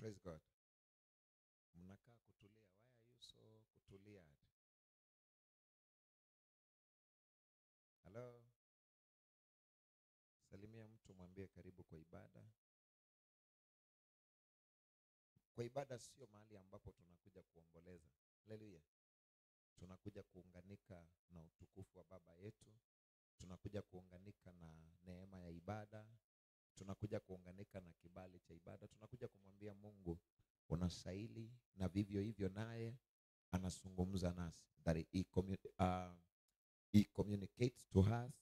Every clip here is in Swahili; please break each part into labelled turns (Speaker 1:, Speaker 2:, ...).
Speaker 1: Praise God. Mnakaa kutulia. Why are you so kutulia? Hello. Salimia mtu, mwambie karibu kwa ibada. Kwa ibada sio mahali ambapo tunakuja kuomboleza. Haleluya. Tunakuja kuunganika na utukufu wa Baba yetu. Tunakuja kuunganika na neema ya ibada. Tunakuja kuunganika na kibali cha ibada. Tunakuja kumwambia Mungu unastahili, na vivyo hivyo naye anazungumza nasi. That he communicates to us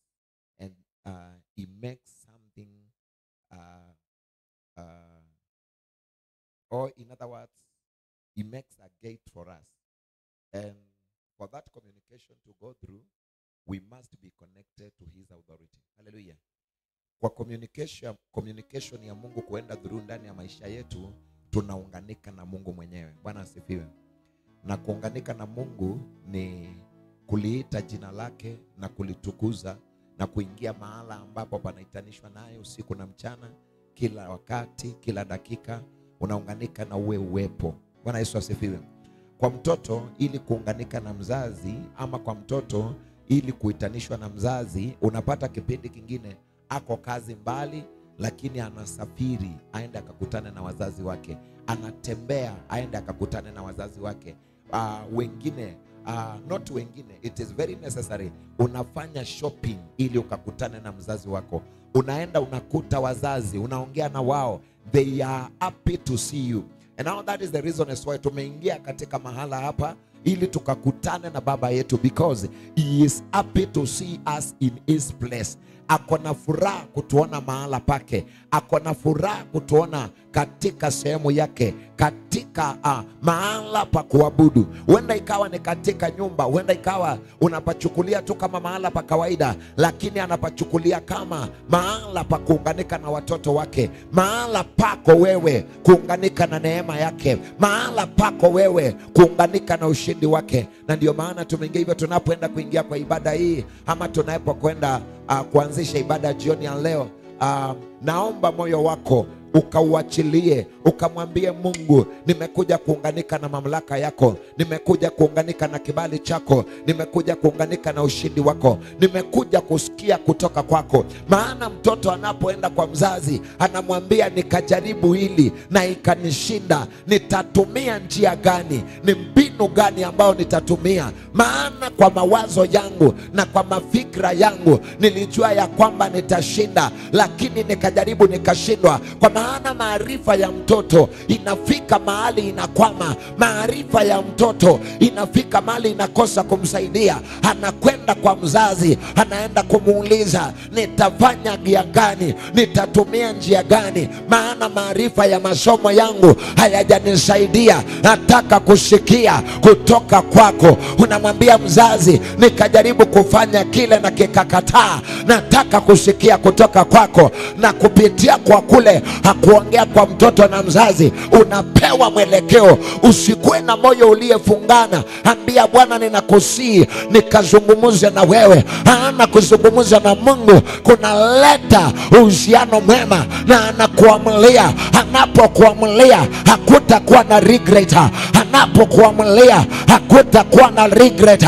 Speaker 1: and he makes something or in other words, he makes a gate for us. And for that communication to go through, we must be connected to his authority. Hallelujah. Kwa communication ya Mungu kuenda through ndani ya maisha yetu, tunaunganika na Mungu mwenyewe. Bwana asifiwe. Na kuunganika na Mungu ni kuliita jina lake na kulitukuza na kuingia mahala ambapo panaitanishwa naye usiku na mchana, kila wakati, kila dakika unaunganika na uwepo. Bwana Yesu asifiwe. Kwa mtoto ili kuunganika na mzazi, ama kwa mtoto ili kuitanishwa na mzazi, unapata kipindi kingine ako kazi mbali, lakini anasafiri aende akakutane na wazazi wake. Anatembea aende akakutane na wazazi wake. Wengine not wengine, it is very necessary unafanya shopping ili ukakutane na mzazi wako. Unaenda unakuta wazazi, unaongea na wao, they are happy to see you. And now that is the reason as why tumeingia katika mahala hapa ili tukakutane na Baba yetu, because he is happy to see us in his place. Akona furaha kutuona mahala pake. Akona furaha kutuona katika sehemu yake, katika mahala pa kuabudu. Huenda ikawa ni katika nyumba, huenda ikawa unapachukulia tu kama mahala pa kawaida, lakini anapachukulia kama mahala pa kuunganika na watoto wake, mahala pako wewe kuunganika na neema yake, mahala pako wewe kuunganika na ushindi wake. Na ndio maana tumeingia hivyo. Tunapoenda kuingia kwa ibada hii, ama tunapokwenda kuanzisha ibada jioni ya leo, naomba moyo wako ukauachilie, ukamwambie Mungu, nimekuja kuunganika na mamlaka yako, nimekuja kuunganika na kibali chako, nimekuja kuunganika na ushindi wako, nimekuja kusikia kutoka kwako. Maana mtoto anapoenda kwa mzazi anamwambia, nikajaribu hili na ikanishinda, nitatumia njia gani? Ni mbinu gani ambayo nitatumia? Maana kwa mawazo yangu na kwa mafikra yangu nilijua ya kwamba nitashinda, lakini nikajaribu nikashindwa. Kwa maana maarifa ya mtoto inafika mahali inakwama. Maarifa ya mtoto inafika mahali inakosa kumsaidia. Anakwenda kwa mzazi, anaenda kumuuliza, nitafanya njia gani? Nitatumia njia gani? Maana maarifa ya masomo yangu hayajanisaidia. Nataka kusikia kutoka kwako. Unamwambia mzazi, nikajaribu kufanya kile na kikakataa. Nataka kusikia kutoka kwako. Na kupitia kwa kule hakuongea kwa mtoto na mzazi, unapewa mwelekeo. Usikuwe na moyo uliyefungana. Ambia Bwana, ninakusii nikazungumuze na wewe. Ana kuzungumuza na Mungu kunaleta uhusiano mwema, na anakuamulia. Anapokuamulia hakutakuwa na regret. Anapokuamulia hakutakuwa na regret.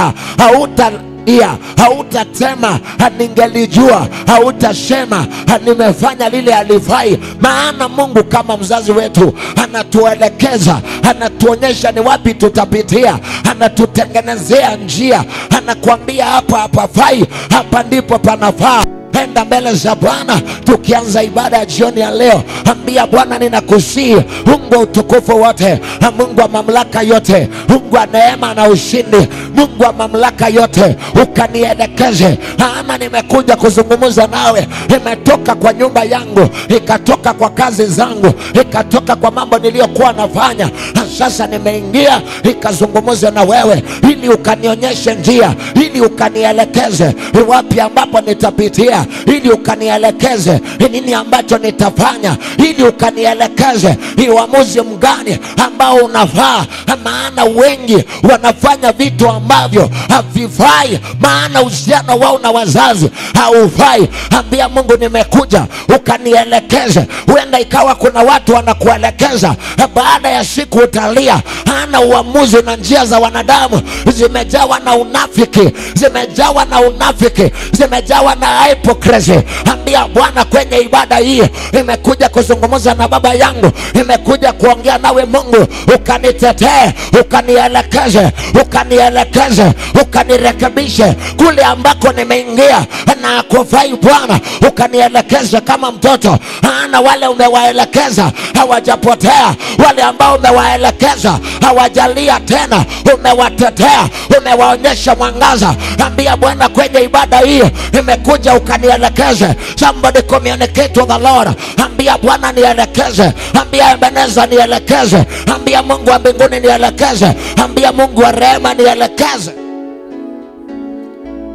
Speaker 1: Hautatema ningelijua, hautasema nimefanya lile alifai. Maana Mungu kama mzazi wetu anatuelekeza, anatuonyesha ni wapi tutapitia, anatutengenezea njia, anakuambia hapa hapafai, hapa ndipo panafaa. Enda mbele za Bwana. Tukianza ibada ya jioni ya leo, ambia Bwana, ninakusii, Mungu wa utukufu wote, Mungu wa mamlaka yote, Mungu wa neema na ushindi, Mungu wa mamlaka yote, ukanielekeze. Ama nimekuja kuzungumza nawe, imetoka kwa nyumba yangu, ikatoka kwa kazi zangu, ikatoka kwa mambo niliyokuwa nafanya. Sasa nimeingia ikazungumza na wewe, ili ukanionyeshe njia, ili ukanielekeze wapi ambapo nitapitia,
Speaker 2: ili ukanielekeze nini ambacho nitafanya, ili ukanielekeze ni uamuzi mgani ambao unafaa. Maana wengi wanafanya vitu ambavyo havifai, maana uhusiano wao na wazazi haufai. Ambia Mungu, nimekuja ukanielekeze. Huenda ikawa kuna watu wanakuelekeza, baada ya siku utalia. Hana uamuzi, na njia za wanadamu zimejawa na unafiki, zimejawa na unafiki, zimejawa na hypocrisy. Ambia Bwana, kwenye ibada hii nimekuja kuzungumza na baba yangu, nimekuja kuongea nawe Mungu, ukanitetee, ukanielekeze, ukanielekeze, ukanirekebishe kule ambako nimeingia na kufai. Bwana, ukanielekeze kama mtoto. Ana wale umewaelekeza hawajapotea, wale ambao umewaelekeza hawajalia tena, umewatetea, umewaonyesha mwangaza. Ambia Bwana, kwenye ibada hii nimekuja ukanielekeze. Somebody communicate with the Lord. Ambia Bwana nielekeze, ambia Ebeneza nielekeze, ambia Mungu wa mbinguni nielekeze, ambia Mungu wa rehema nielekeze,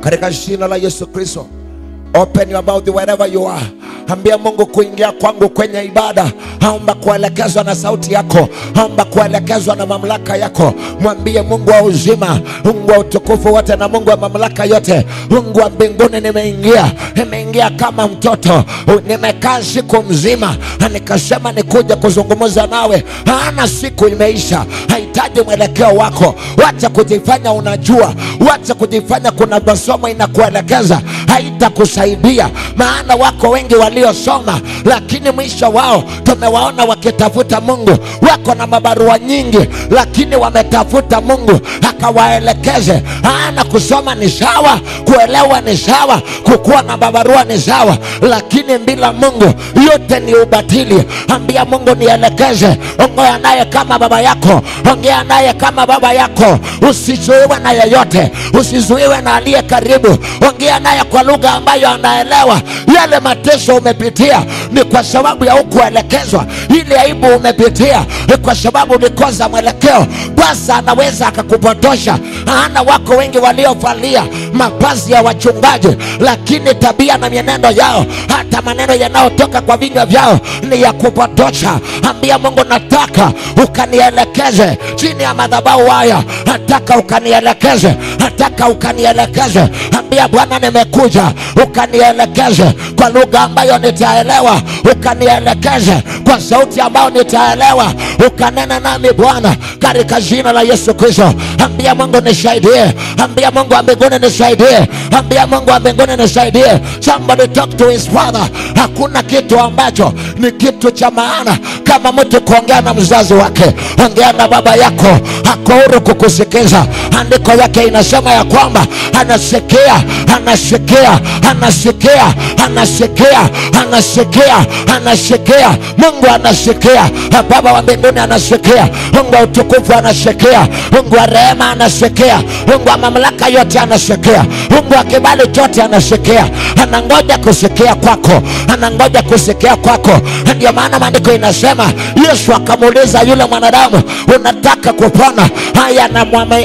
Speaker 2: katika jina la Yesu Kristo. Open your mouth wherever you are. Ambia Mungu, kuingia kwangu kwenye ibada, haomba kuelekezwa na sauti yako, haomba kuelekezwa na mamlaka yako. Mwambie Mungu wa uzima, Mungu wa utukufu wote na Mungu wa mamlaka yote, Mungu wa mbinguni, nimeingia kama mtoto. Nimekaa siku mzima nikasema nikuja kuzungumza nawe. Hana siku imeisha, hahitaji mwelekeo wako. Wacha kujifanya unajua, wacha kujifanya kuna masomo inakuelekeza, haitakusaidia. Maana wako wengi waliosoma, lakini mwisho wao tumewaona wakitafuta Mungu. Wako na mabarua nyingi, lakini wametafuta Mungu akawaelekeze. Ana kusoma ni sawa, kuelewa ni sawa, kukuwa na mabarua ni sawa, lakini bila Mungu yote ni ubatili. Ambia Mungu nielekeze. Ongea naye kama baba yako, ongea naye kama baba yako. Usizuiwe na yeyote, usizuiwe na aliye karibu. Ongea naye kwa lugha ambayo anaelewa. Yale mateso umepitia ni kwa sababu ya ukuelekezwa. Ile aibu umepitia ni kwa sababu ulikosa mwelekeo. Basi anaweza akakupotosha. Ana wako wengi waliovalia mavazi ya wachungaji, lakini tabia na mienendo yao, hata maneno yanayotoka kwa vinywa vyao ni ya kupotosha. Ambia Mungu, nataka ukanielekeze chini ya madhabahu haya, nataka ukanielekeze, nataka ukanielekeze. Ambia Bwana, nimekuja ukanielekeze kwa lugha ambayo nitaelewa, ukanielekeze kwa sauti ambayo nitaelewa, ukanena nami Bwana, katika jina la Yesu Kristo. Ambia Mungu nisaidie, ambia Mungu wa mbinguni nisaidie, ambia Mungu wa mbinguni nisaidie. Somebody talk to his father. Hakuna kitu ambacho ni kitu cha maana kama mtu kuongea na mzazi wake. Ongea na baba yako, ako huru kukusikiza. Andiko yake inasema ya kwamba anasikia, anasikia, anasikia, anasikia, anasikia, anasikia. Mungu anasikia, baba wa mbinguni anasikia, Mungu wa utukufu anasikia, Mungu wa rehema anasikia, Mungu wa mamlaka yote anasikia, Mungu wa kibali chote anasikia. Anangoja kusikia kwako, anangoja kusikia kwako. Ndio maana maandiko inasema Yesu akamuuliza yule mwanadamu, unataka kupona? Haya,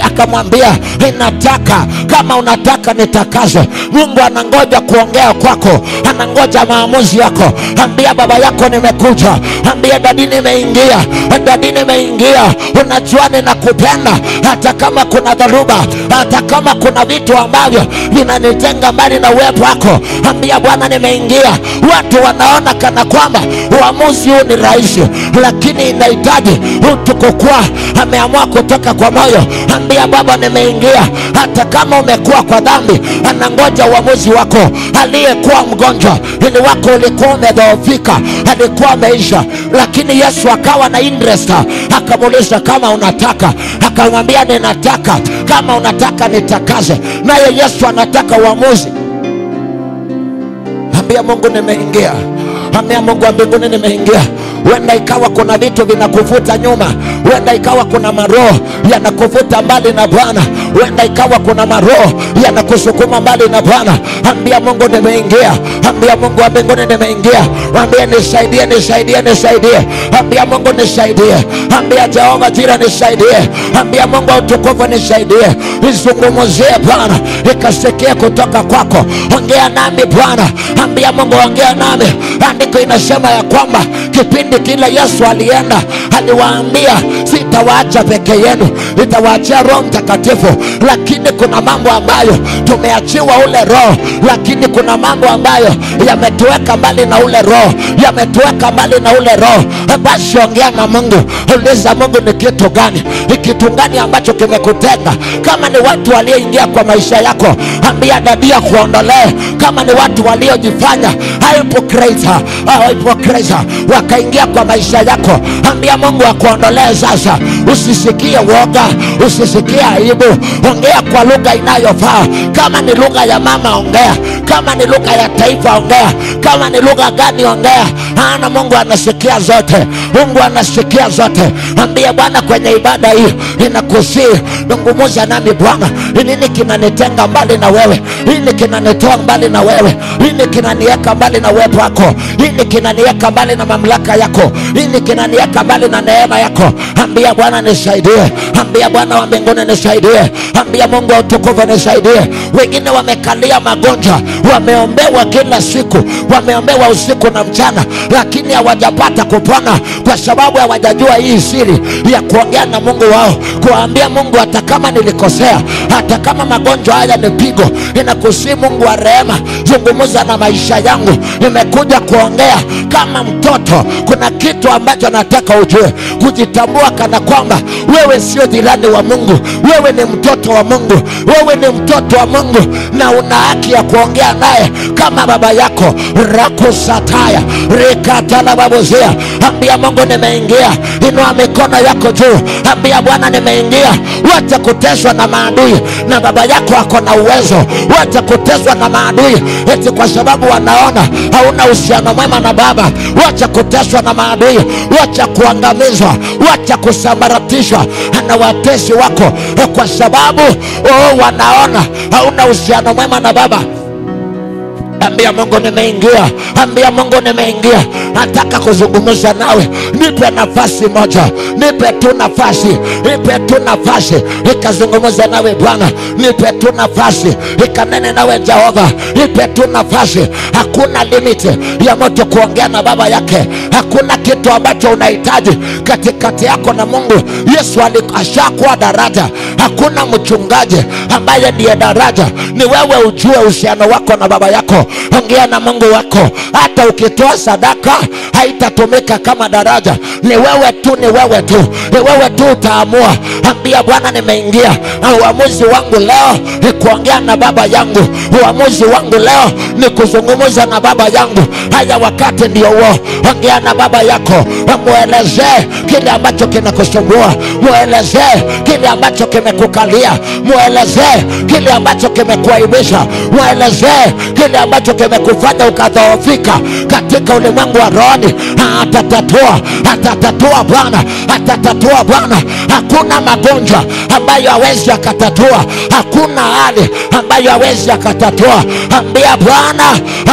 Speaker 2: akamwambia ninataka, kama unataka nitakaze. Mungu anangoja kuongea kwako, anangoja maamuzi yako. Ambia baba yako nimekuja, ambia dadi nimeingia, dadi nimeingia. Unajua ninakupenda hata kama kuna dharuba, hata kama kuna vitu ambavyo vinanitenga mbali na uwepo wako. Ambia Bwana nimeingia. Watu wanaona kana kwamba uamuzi huu ni rahisi, lakini inahitaji mtu kukua ameamua kutoka kwa moyo. Ambia Baba nimeingia. Hata kama umekuwa kwa dhambi, anangoja uamuzi wako. Aliyekuwa mgonjwa, ili wako ulikuwa umedhoofika, alikuwa ameisha, lakini Yesu akawa na interest, akamuuliza kama unataka, akamwambia ninataka, kama unataka nitakaze. Naye Yesu anataka uamuzi. Ambia Mungu nimeingia, ambia Mungu wa mbinguni nimeingia. Huenda ikawa kuna vitu vinakuvuta nyuma, huenda ikawa kuna maroho yanakuvuta mbali na Bwana, huenda ikawa kuna maroho yanakusukuma mbali na Bwana. Ambia Mungu nimeingia, ambia Mungu wa mbinguni nimeingia, ambia nisaidie, nisaidie, nisaidie. Ambia Mungu nisaidie, ambia Jehova Jira nisaidie, ambia Mungu wa utukufu nisaidie. Nizungumzie Bwana, nikasikie kutoka kwako. Ongea nami Bwana, ambia Mungu ongea nami. Andiko inasema ya kwamba kipindi kile Yesu alienda, aliwaambia sitawaacha peke yenu, nitawaachia Roho Mtakatifu. Lakini kuna mambo ambayo tumeachiwa ule Roho, lakini kuna mambo ambayo yametuweka mbali na ule Roho, yametuweka mbali na ule Roho. Basi ongea na Mungu, uliza Mungu ni kitu gani, ni kitu gani ambacho kimekutenga. Kama ni watu walioingia kwa maisha yako, ambia dadia kuondolee. Kama ni watu waliojifanya hypocrite wakaingia kwa maisha yako, ambia Mungu akuondolee sasa. Usisikie woga, usisikie aibu, ongea kwa lugha inayofaa. Kama ni lugha ya mama ongea, kama ni lugha ya taifa ongea, kama ni lugha gani ongea. Ana Mungu anasikia zote, Mungu anasikia zote. Ambia Bwana, kwenye ibada hii ninakusihi, zungumza nami Bwana. Nini kinanitenga mbali na wewe? Nini kinanitoa mbali na wewe? Nini kinaniweka mbali na uwepo wako? Nini kinaniweka mbali na mamlaka yako? Nini kinaniweka mbali na neema yako? Ambia Bwana nisaidie, ambia Bwana wa mbinguni nisaidie, ambia Mungu wa utukufu nisaidie. Wengine wamekalia magonjwa, wameombewa kila siku, wameombewa usiku na mchana, lakini hawajapata kupona kwa sababu hawajajua hii siri ya kuongea na Mungu wao, kuambia Mungu hata kama nilikosea, hata kama magonjwa haya ni pigo, ninakusihi Mungu wa rehema, zungumza na maisha yangu. Nimekuja kuongea kama mtoto. Kuna kitu ambacho nataka ujue, kujitambua kana kwamba wewe sio jirani wa Mungu, wewe ni mtoto wa Mungu, wewe ni mtoto wa Mungu na una haki ya kuongea naye kama baba yako. Rakusataya rekatala babozea. Ambia Mungu nimeingia, inua mikono yako juu, ambia Bwana nimeingia. Wacha kuteswa na maadui, na baba yako ako na uwezo. Wacha kuteswa na maadui eti kwa sababu wanaona hauna uhusiano mwema na baba. Wacha kuteswa na maadui, wacha kuangamizwa, wacha kusambaratishwa na watesi wako kwa sababu wanaona hauna uhusiano mwema na baba. Ambia Mungu nimeingia, ambia Mungu nimeingia. Nataka kuzungumza nawe, nipe nafasi moja, nipe tu nafasi, nipe tu nafasi nikazungumza nawe Bwana, nipe tu nafasi nikanene nawe Jehova, nipe tu nafasi. Hakuna limiti ya mtu kuongea na baba yake, hakuna kitu ambacho unahitaji katikati yako na Mungu. Yesu alikashakuwa daraja, hakuna mchungaji ambaye ndiye daraja, ni wewe ujue uhusiano wako na baba yako. Ongea na Mungu wako. Hata ukitoa sadaka haitatumika kama daraja, ni wewe tu, ni wewe tu, ni wewe tu utaamua. Ambia Bwana nimeingia, uamuzi wangu leo ni kuongea na baba yangu, uamuzi wangu leo ni kuzungumza na baba yangu. Haya wakati ndio huo. Ongea na baba yako, muelezee kile ambacho kinakusumbua, muelezee kile ambacho kimekukalia, muelezee kile ambacho kimekuaibisha, muelezee kile ambacho kimekufanya ukadhoofika katika ulimwengu wa roho. Atatatua, atatatua Bwana, atatatua Bwana. Hakuna magonjwa ambayo hawezi akatatua, hakuna hali ambayo hawezi akatatua. Ambia Bwana,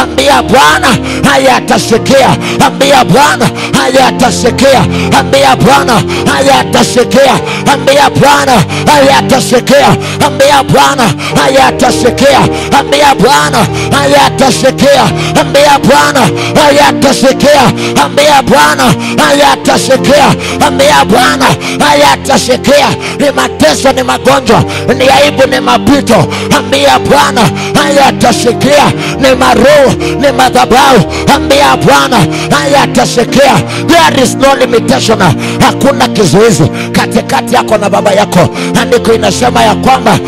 Speaker 2: ambia Bwana, haya atasikia. Ambia Bwana, haya atasikia. Ambia Bwana, haya atasikia. Ambia Bwana, haya atasikia. Ambia Bwana, haya atasikia. Ambia Bwana, haya atasikia. Ambia Bwana, haya atasikia. Ambia Bwana, haya atasikia. Ambia Bwana, haya atasikia. Ni mateso, ni magonjwa, ni aibu, ni mapito. Ambia Bwana, haya atasikia. Ni maroho, ni madhabahu. Ambia Bwana, haya atasikia. There is no limitation. Hakuna kizuizi katikati yako na baba yako. Andiko inasema ya kwamba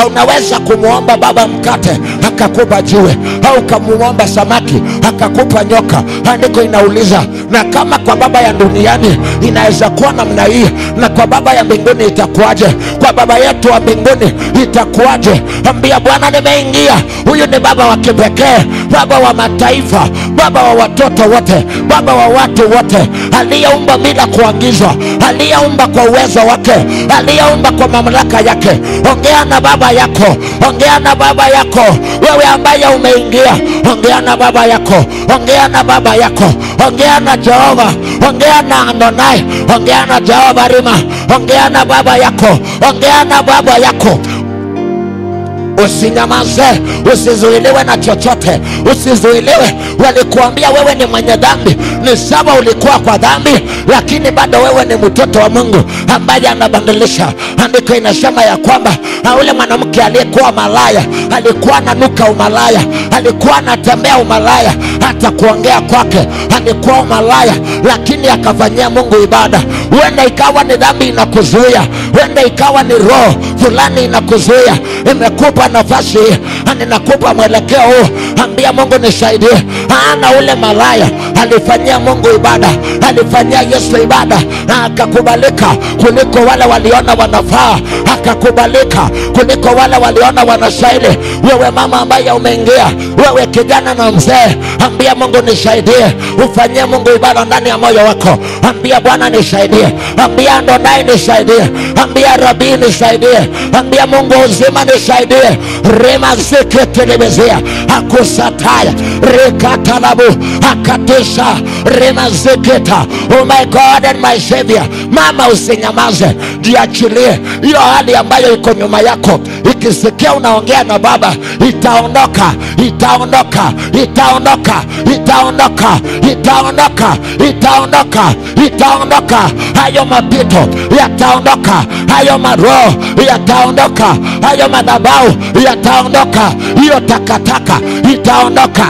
Speaker 2: unaweza kumuomba baba mkate akakupa jiwe, au kumuomba samaki akakupa nyoka. Andiko inauliza, na kama kwa baba ya duniani inaweza kuwa namna hii, na kwa baba ya mbinguni itakuwaje? Kwa baba yetu wa mbinguni itakuwaje? Ambia Bwana nimeingia. Huyu ni baba wa kipekee, baba wa mataifa, baba wa watoto wote, baba wa watu wote, aliyeumba bila kuagizwa, aliyeumba kwa uwezo wake, aliyeumba kwa mamlaka yake. Ongea na baba yako, ongea na baba yako. Wewe ambaye umeingia, ongea na baba yako, ongea na baba yako, ongea na Jehova, ongea na Adonai, ongea na Jehova Rima, ongea na baba yako, ongea na baba yako. Usinyamaze, usizuiliwe na chochote, usizuiliwe. Walikuambia wewe ni mwenye dhambi, ni sawa, ulikuwa kwa dhambi, lakini bado wewe ni mtoto wa Mungu ambaye anabadilisha. Andiko inasema ya kwamba ule mwanamke aliyekuwa malaya, alikuwa ananuka umalaya, alikuwa anatembea umalaya, hata kuongea kwake alikuwa umalaya, lakini akafanyia Mungu ibada. Huenda ikawa ni dhambi inakuzuia, huenda ikawa ni roho fulani inakuzuia, imekupa nafasi, ninakupa mwelekeo huu. Ambia Mungu nisaidie. Ana ule malaya alifanyia Mungu ibada, alifanyia Yesu ibada, na akakubalika kuliko wale waliona wanafaa, akakubalika kuliko wale waliona wanastahili. Wewe mama ambaye umeingia, wewe kijana na mzee, ambia Mungu nisaidie. Ufanyie Mungu ibada ndani ya moyo wako. Ambia Bwana nisaidie, ambia Adonai nisaidie, ambia Rabi nisaidie, ambia Mungu uzima nisaidie. Rema zike telebezea akusataya rekatalabu akatisha rema ziketa. Oh my God and my Savior. Mama usinyamaze, jiachilie. Hiyo hali ambayo iko nyuma yako, ikisikia unaongea na baba, itaondoka, itaondoka, itaondoka, itaondoka, itaondoka, itaondoka, itaondoka. Hayo mapito yataondoka, hayo maroho yataondoka, hayo madhabahu yataondoka, hiyo takataka itaondoka.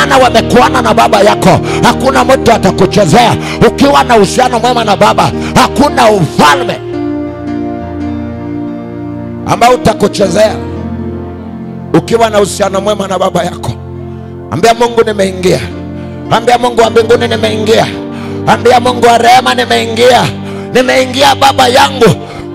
Speaker 2: Ana wamekuana na baba yako, hakuna mtu atakuchezea. Ukiwa na uhusiano mwema na baba, hakuna ufalme ambao utakuchezea. Ukiwa na uhusiano mwema na baba yako, ambia Mungu nimeingia, ambia Mungu wa mbinguni nimeingia, ambia Mungu wa rehema nimeingia, nimeingia baba yangu.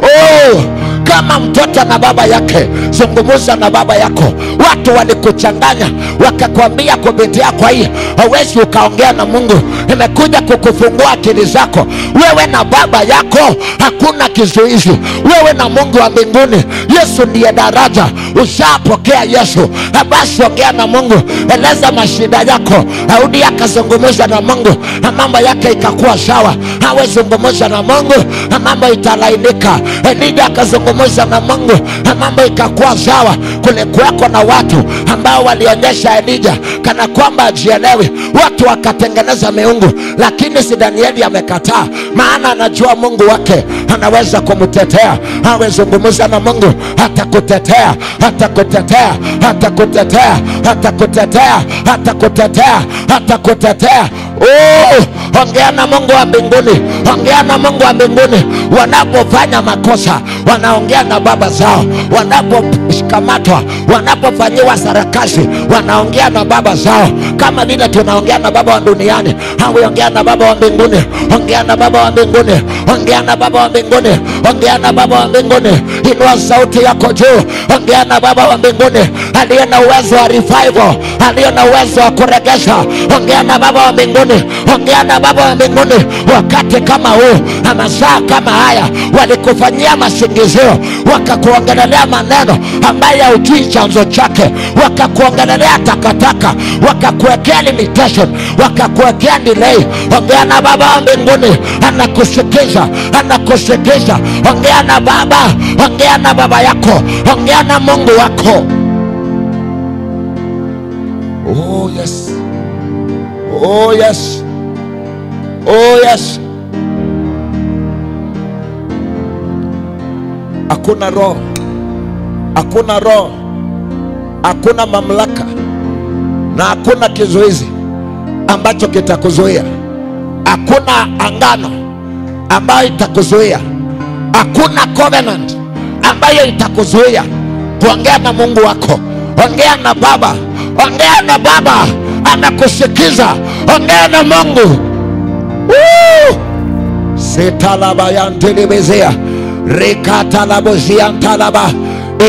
Speaker 2: Oh, kama mtoto na baba yake, zungumza na baba yako. Watu walikuchanganya wakakwambia kupitia kwa hii hauwezi ukaongea na Mungu. Nimekuja kukufungua akili zako. Wewe na baba yako hakuna kizuizi. Wewe na Mungu wa mbinguni, Yesu ndiye daraja. Ushapokea Yesu, basi ongea na Mungu, eleza mashida yako. Daudi akazungumza na Mungu na mambo yake ikakuwa sawa. Hawe zungumza na Mungu na mambo italainika. Elija akazungumza na Mungu na mambo ikakuwa sawa. Kulikuwako na watu ambao walionyesha Elija kana kwamba ajielewi. Watu wakatengeneza miungu, lakini si Danieli amekataa, maana anajua Mungu wake anaweza kumtetea. Hawe zungumza na Mungu, atakutetea, atakutetea, atakutetea, atakutetea, atakutetea, atakutetea. Oh, ongea na Mungu wa mbinguni, ongea na Mungu wa mbinguni. Wanapofanya makosa, wanaongea na baba zao. Wanaposhikamatwa, wanapofanyiwa sarakasi, wanaongea na baba zao, kama vile tunaongea na baba wa duniani. Hawe ongea na baba wa mbinguni, ongea na baba wa mbinguni, ongea na baba wa mbinguni, ongea na baba wa mbinguni. Inua sauti yako juu, ongea na baba wa mbinguni aliye na uwezo wa revival, aliye na uwezo wa kuregesha. Ongea na baba wa mbinguni, ongea na baba wa mbinguni. Wakati kama huu na masaa kama haya, walikufanyia masingizio, wakakuongelelea maneno ambayo hujui chanzo chake, wakakuongelelea takataka, wakakuwekea limitation, wakakuwekea delay. Ongea na baba wa mbinguni, anakusikiza, anakusikiza. Ongea na baba, ongea na baba yako, ongea na Mungu wako. Oh yes, oh yes, oh yes. Hakuna roho, hakuna roho, hakuna mamlaka na hakuna kizuizi ambacho kitakuzuia. Hakuna angano ambayo itakuzuia. Hakuna covenant ambayo itakuzuia kuongea na Mungu wako. Ongea na baba, ongea na baba, anakusikiza. Ongea na Mungu. Setalaba yantelebezea rekatalaboziantalaba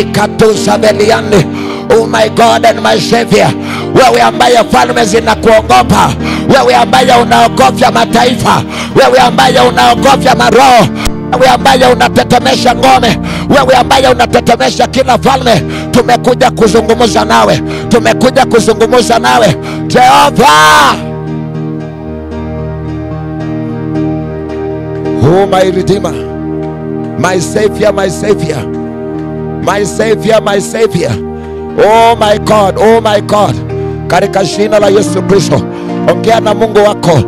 Speaker 2: ikatusa beliande. Oh my God and my Savior, wewe ambaye falme zinakuogopa, wewe ambaye unaogofya mataifa, wewe ambaye unaogofya maroho, wewe ambaye unatetemesha ngome, wewe ambaye unatetemesha kila falme, tumekuja kuzungumza nawe, tumekuja kuzungumza nawe Jehova. Oh my Redeemer, my Savior, my Savior, my Savior, my Savior. Oh my God, oh my God, katika jina la Yesu Kristo, ongea na Mungu wako,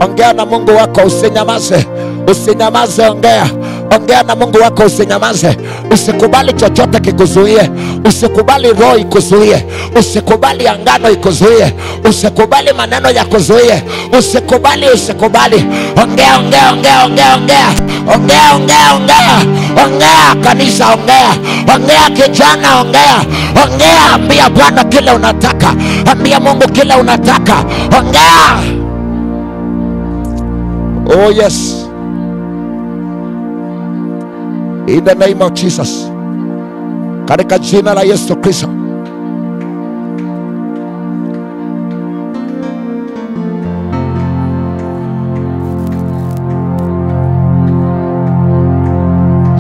Speaker 2: ongea na Mungu wako, usinyamaze, usinyamaze, ongea, ongea na Mungu wako, usinyamaze. Usikubali chochote kikuzuie, usikubali roho ikuzuie, usikubali angano ikuzuie, usikubali maneno ya kuzuie, usikubali, usikubali. Ongea, ongea, ongea, ongea, ongea, ongea, ongea, ongea, ongea kanisa, ongea, ongea kijana, ongea, ongea, ambia Bwana kile unataka, ambia Mungu kile unataka, ongea. Oh yes, in the name of Jesus, katika jina la Yesu Kristo.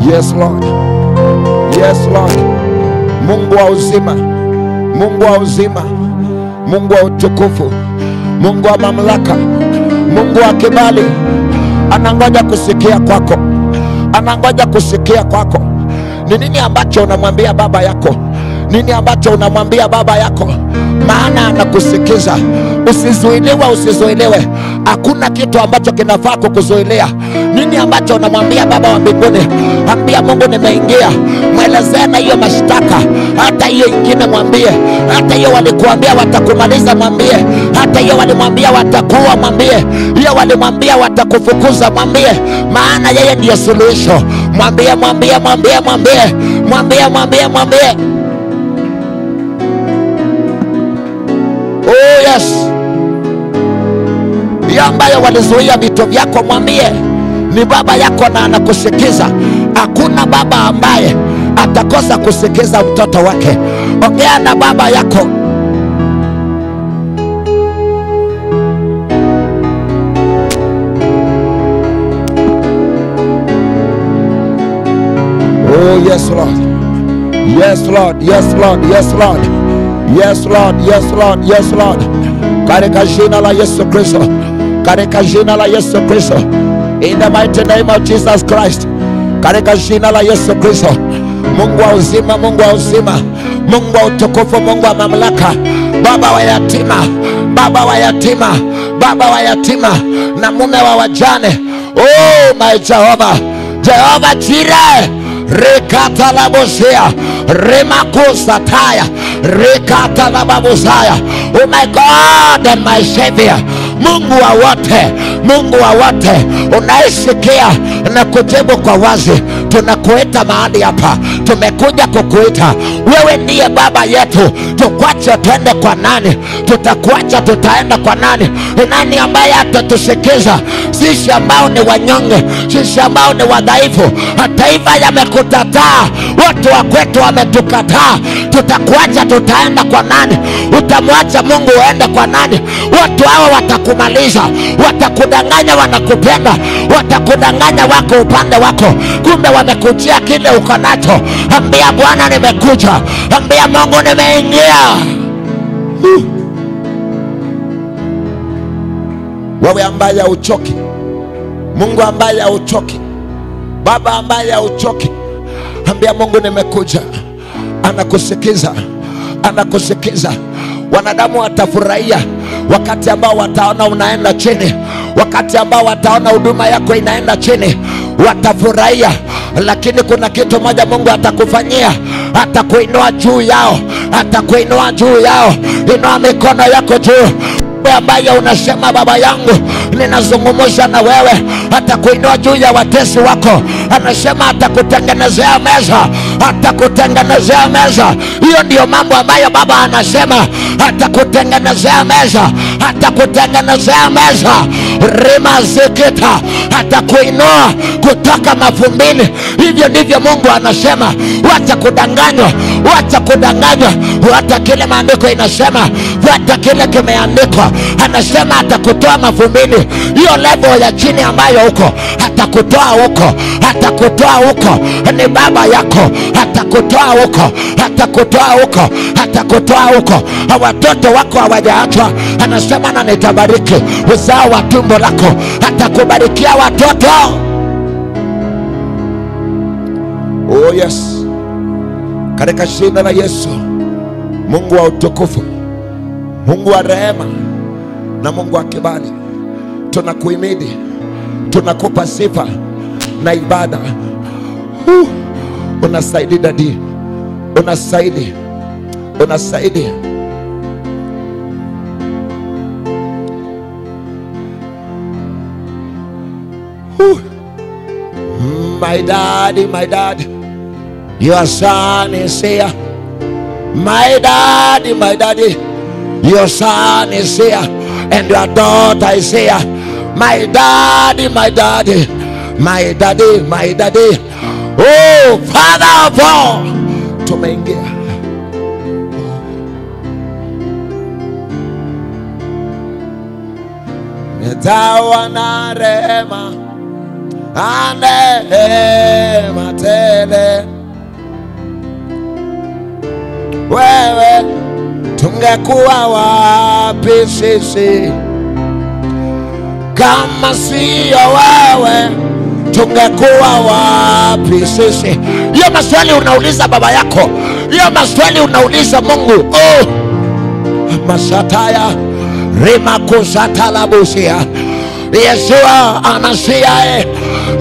Speaker 2: Yes Lord, yes Lord. Mungu wa uzima, Mungu wa uzima, Mungu wa utukufu, Mungu wa mamlaka, Mungu wa kibali, anangoja kusikia kwako, anangoja kusikia kwako. Ni nini ambacho unamwambia baba yako? Nini ambacho unamwambia baba yako? Maana anakusikiza. Usizuiliwe, usizuiliwe. Hakuna kitu ambacho kinafaa kukuzuilia. Nini ambacho unamwambia baba wa mbinguni? Ambia Mungu, nimeingia. Mwelezee na hiyo mashtaka. Hata hiyo ingine mwambie. Hata hiyo walikuambia watakumaliza mwambie. Hata hiyo walimwambia watakuwa mwambie. Hiyo walimwambia watakufukuza mwambie. Maana yeye ndiye suluhisho. Mwambie, mwambie, mwambie, mwambie. Mwambie, mwambie, mwambie. Oh yes. Hiyo ambayo walizuia vitu vyako mwambie. Ni baba yako na anakusikiza. Hakuna baba ambaye atakosa kusikiza mtoto wake. Ongea na baba yako. Oh yes Lord. Yes Lord, yes Lord, yes Lord. Yes Lord, yes Lord, yes Lord. Katika jina la Yesu Kristo, katika jina la Yesu Kristo, in the mighty name of Jesus Christ, katika jina la Yesu Kristo. Mungu wa uzima, Mungu wa uzima, Mungu wa utukufu, Mungu wa mamlaka, baba wa yatima, baba wa yatima, baba wa yatima na mume wa wajane. Oh my Jehovah, Jehovah Jireh, rekata la bosia, remakosa taya, rekata la babusaya. Oh my God and my Savior, Mungu wa wote, Mungu wa wote, unaisikia na kujibu kwa wazi. Tunakuita mahali hapa, tumekuja kukuita. Wewe ndiye baba yetu. Tukwache twende kwa nani? Tutakuacha tutaenda kwa nani? Ni nani ambaye atatusikiza sisi ambao ni wanyonge, sisi ambao ni wadhaifu? Mataifa yamekukataa, watu wa kwetu wametukataa. Tutakuacha tutaenda kwa nani? Utamwacha Mungu uende kwa nani? Watu hawa watakumaliza, watakudanganya wanakupenda, watakudanganya wako upande wako, kumbe wamekujia kile uko nacho. Ambia Bwana nimekuja, ambia Mungu nimeingia. Wewe ambaye hauchoki, Mungu ambaye hauchoki, baba ambaye hauchoki, ambia Mungu nimekuja. Anakusikiza, anakusikiza. Wanadamu watafurahia wakati ambao wataona unaenda chini, wakati ambao wataona huduma yako inaenda chini, watafurahia. Lakini kuna kitu moja Mungu atakufanyia, atakuinua juu yao, atakuinua juu yao. Inua mikono yako juu. Ambaye unasema baba yangu ninazungumza na wewe, atakuinua juu ya watesi wako. Anasema atakutengenezea meza atakutengenezea meza. Hiyo ndio mambo ambayo Baba anasema, atakutengenezea meza, atakutengenezea meza. Rima zikita, atakuinua kutoka mavumbini. Hivyo ndivyo Mungu anasema. Wacha kudanganywa, wacha kudanganywa. Hata kile maandiko inasema, hata kile kimeandikwa, anasema atakutoa mavumbini. Hiyo level ya chini ambayo uko, atakutoa huko, atakutoa huko. Ni Baba yako, atakutoa huko, atakutoa huko, atakutoa huko. Watoto wako hawajaachwa, anasema na nitabariki uzao wa tumbo lako. Atakubarikia watoto. Oh yes, katika jina la Yesu. Mungu wa utukufu, Mungu wa rehema na Mungu wa kibali, tunakuhimidi, tunakupa sifa na ibada. Unasaidi dadi, unasaidi, unasaidi. My daddy, your son is here. My daddy, your son is here, and your daughter is here. My daddy, my daddy, my daddy, my daddy. Oh, Father of all, tumeingia. Metawa na rehema, neema tele. Wewe tungekuwa wapi sisi kama siyo wewe? Tungekuwa wapi sisi? Hiyo maswali unauliza baba yako, hiyo maswali unauliza Mungu. Oh, masataya rima kusatalabusia. Yeshua anasiya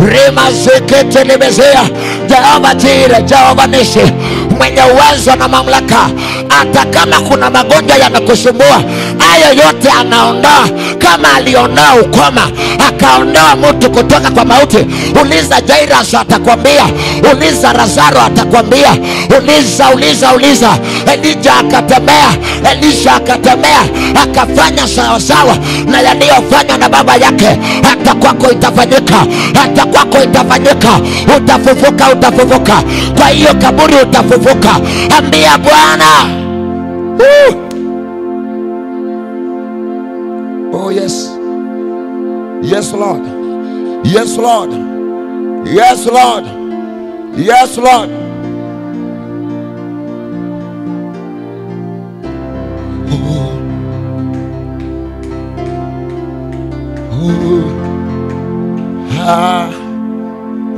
Speaker 2: rima zikete libezea. Jehova Jire, Jehova Nisi, mwenye uwezo na mamlaka. Hata kama kuna magonjwa yanakusumbua, hayo yote anaondoa. Kama aliondoa ukoma, akaondoa mtu kutoka kwa mauti. Uliza Jairus atakwambia, uliza Lazaro atakwambia, uliza. Elijah akatemea, Elisha akatemea, akafanya sawa sawa na yaliyofanywa na baba yake. Hata kwako itafanyika, hata kwako itafanyika. Utafufuka. Kwa hiyo kaburi utafufuka. Ambia Bwana. Oh yes. Yes Lord. Yes Lord. Yes Lord. Yes Lord.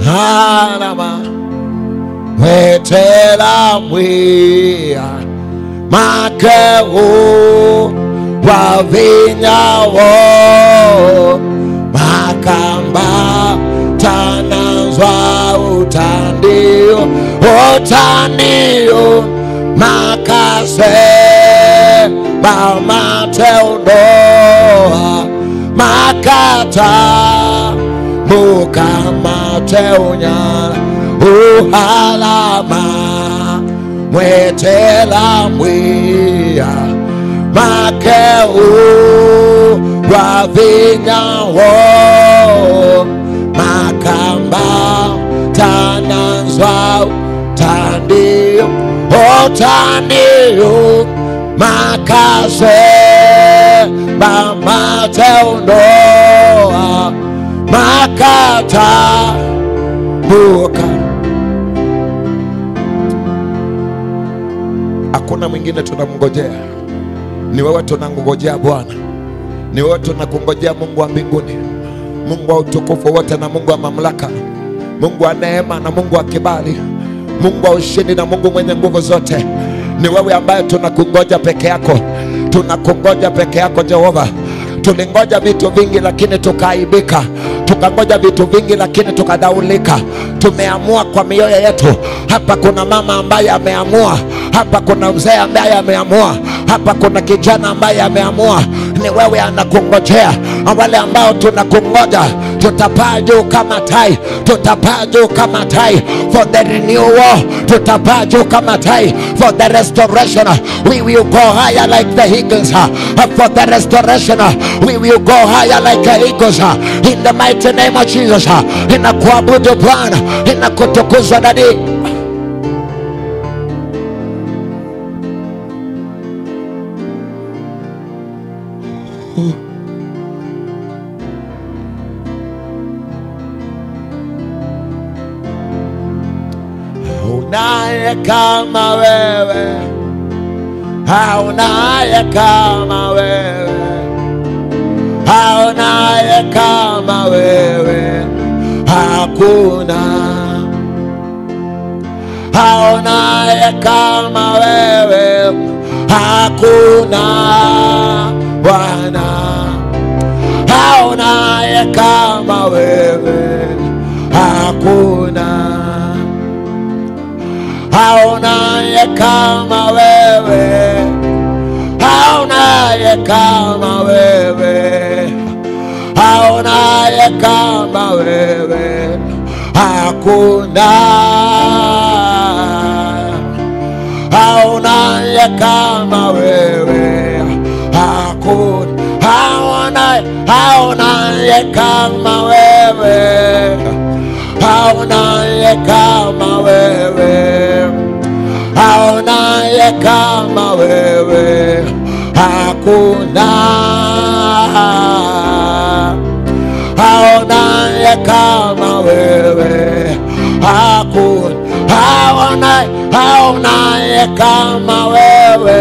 Speaker 2: Hanama wetela mwia makeo wavinyawo makamba tanazwa utandio makase bamateundoa makata mukamateunya uhalama mwetela mwia makeu wavinyawo makamba tanazwa tandio otandio makase bamateundoa makata muka. Hakuna mwingine tunamngojea, ni wewe tunangojea Bwana. Ni wewe tunakungojea, Mungu wa mbinguni, Mungu wa utukufu wote na Mungu wa mamlaka, Mungu wa neema na Mungu wa kibali, Mungu wa ushindi na Mungu mwenye nguvu zote. Ni wewe ambaye tunakungoja peke yako, tunakungoja peke yako Jehova. Tulingoja vitu vingi lakini tukaaibika, tukangoja vitu vingi lakini tukadaulika. Tumeamua kwa mioyo yetu. Hapa kuna mama ambaye ameamua, hapa kuna mzee ambaye ameamua, hapa kuna kijana ambaye ameamua. Ni wewe anakungojea. Wale ambao tunakungoja, tutapaa juu kama tai, tutapaa juu kama tai for the renewal, tutapaa juu kama tai for the restoration. We will go higher like the eagles for the restoration. We will go higher like the eagles in the mighty name of Jesus. Ninakuabudu Bwana, ninakutukuza Daddy. Unaye kama wewe, haunaye kama wewe, haunaye kama wewe, hakuna. Haunaye kama wewe, hakuna Bwana. Haunaye kama wewe, hakuna. Haunaye kama wewe, haunaye kama wewe, haunaye kama wewe, hakuna. Haunaye kama wewe, hakuna. Haunaye kama wewe, haunaye kama wewe, haunaye kama wewe, hakuna. Haunaye kama wewe, hakuna. Haunaye kama wewe,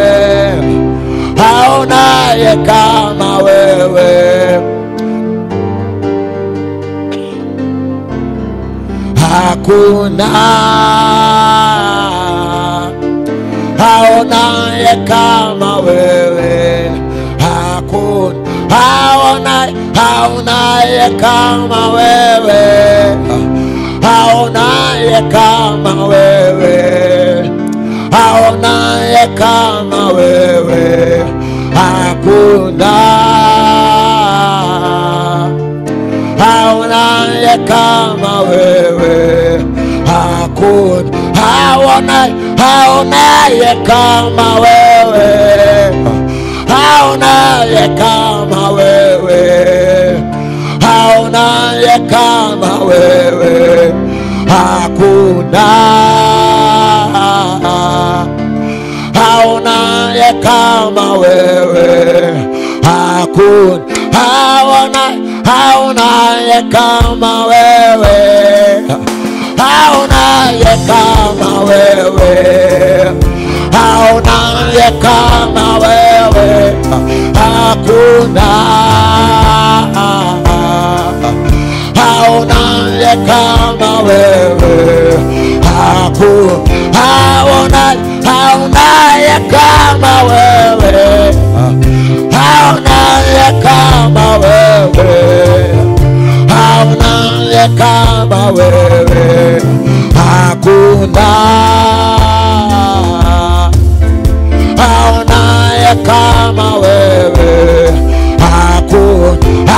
Speaker 2: haunaye kama wewe, hakuna. Haunaye kama wewe, hakuna. Haunaye kama wewe, haunaye kama wewe, haunaye kama wewe, hakuna. Haunaye kama wewe, hakuna. Haunaye kama wewe, haunaye kama wewe, haunaye kama wewe, hakuna. Haunaye kama wewe, hakuna. Haunaye kama wewe, haunaye kama wewe, haunaye kama wewe, hakuna. Haunaye kama wewe, hakuna. Haunaye kama wewe, haunaye kama wewe, haunaye kama wewe, hakuna. Haunaye kama wewe, hakuna.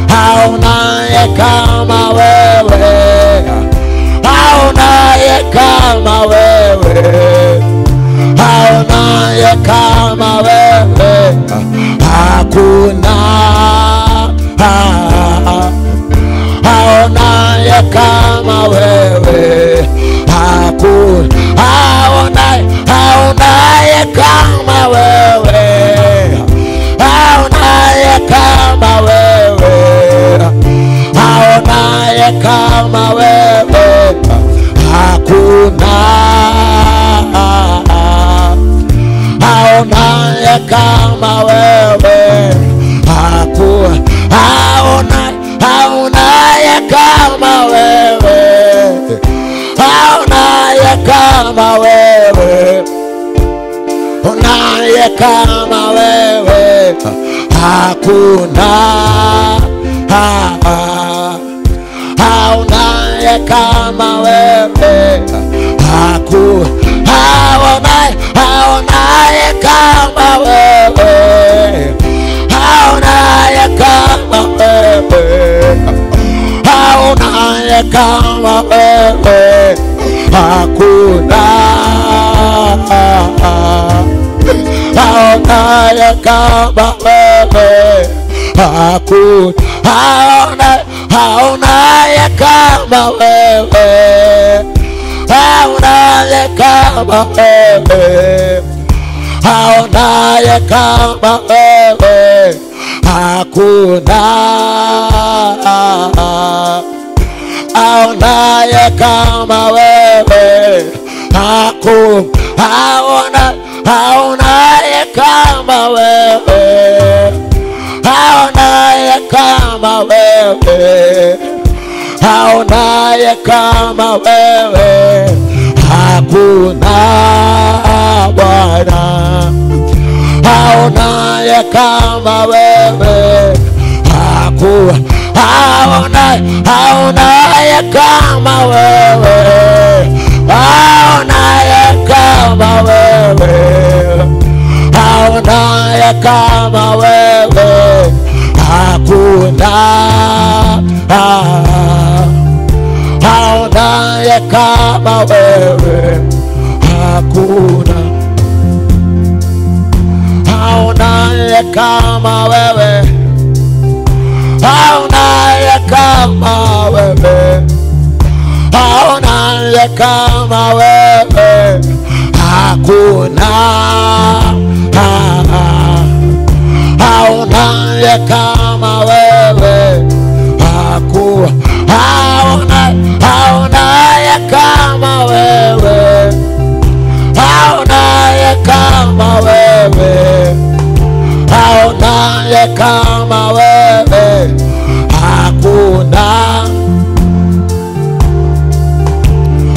Speaker 2: Haunaye kama wewe, haunaye kama wewe, haunaye kama wewe, hakuna. Haunaye kama wewe, hakuna. Haunaye kama wewe, haunaye kama wewe, haunaye kama wewe, hakuna. Haunaye kama wewe, hakuna. Haunaye kama wewe, haunaye kama wewe, haunaye kama wewe, hakuna. Haunaye kama wewe, hakuna. Haunaye kama wewe, haunaye kama wewe, kama wewe, hakuna aonaye kama wewe, hakuna aonaye kama wewe, aonaye kama wewe, aonaye kama wewe, hakuna aonaye kama wewe, aonaye kama wewe, aonaye kama wewe, aonaye kama wewe, hakuna Bwana, aonaye kama wewe, aonaye kama wewe, aonaye kama wewe, aonaye kama wewe, hakuna aonaye kama wewe, hakuna aonaye kama wewe, aonaye kama wewe, aonaye kama wewe, hakuna aonaye kama wewe, aonaye kama wewe, aonaye kama wewe, aonaye kama wewe, hakuna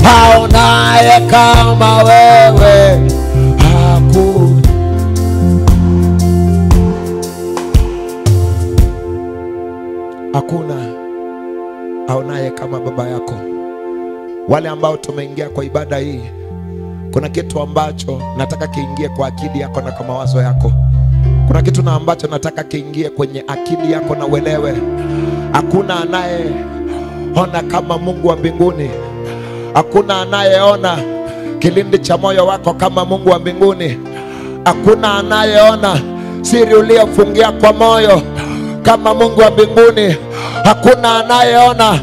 Speaker 2: aonaye kama wewe, hakuna. Hakuna aonaye kama baba yako. Wale ambao tumeingia kwa ibada hii, kuna kitu ambacho nataka kiingie kwa akili yako na kwa mawazo yako. Kuna kitu na ambacho nataka kiingie kwenye akili yako na uelewe. Hakuna anayeona kama Mungu wa mbinguni. Hakuna anayeona kilindi cha moyo wako kama Mungu wa mbinguni. Hakuna anayeona siri uliyofungia kwa moyo kama Mungu wa mbinguni. Hakuna anayeona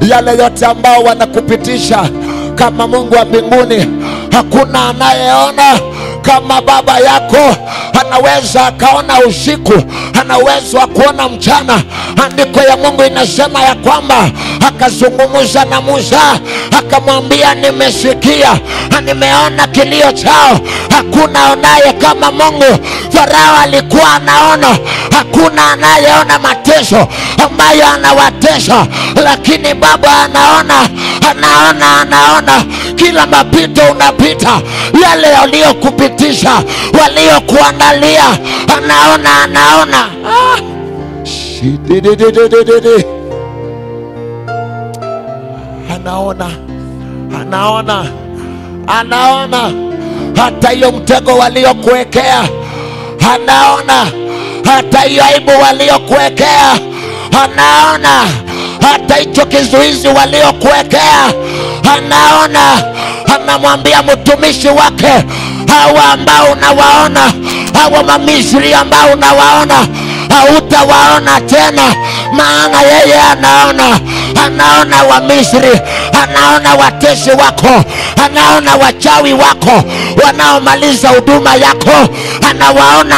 Speaker 2: yale yote ambao wanakupitisha kama Mungu wa mbinguni. Hakuna anayeona kama baba yako. Anaweza akaona usiku, ana uwezo wa kuona mchana. Andiko ya Mungu inasema ya kwamba akazungumza na Musa akamwambia, nimesikia na nimeona kilio chao. Hakuna onaye kama Mungu. Farao alikuwa anaona. Hakuna anayeona mateso ambayo anawatesa, lakini Baba anaona kila mapito unapita, yale waliokupitisha, waliokuandalia, anaona. Anaona hata hiyo mtego waliokuwekea, anaona hata hiyo aibu waliokuwekea, anaona hata hicho kizuizi waliokuwekea, anaona. Anamwambia mtumishi wake, hawa ambao unawaona, hawa Mamisri ambao unawaona, hautawaona tena, maana yeye anaona wa Misri, anaona watesi wako, anaona wachawi wako wanaomaliza huduma yako, anawaona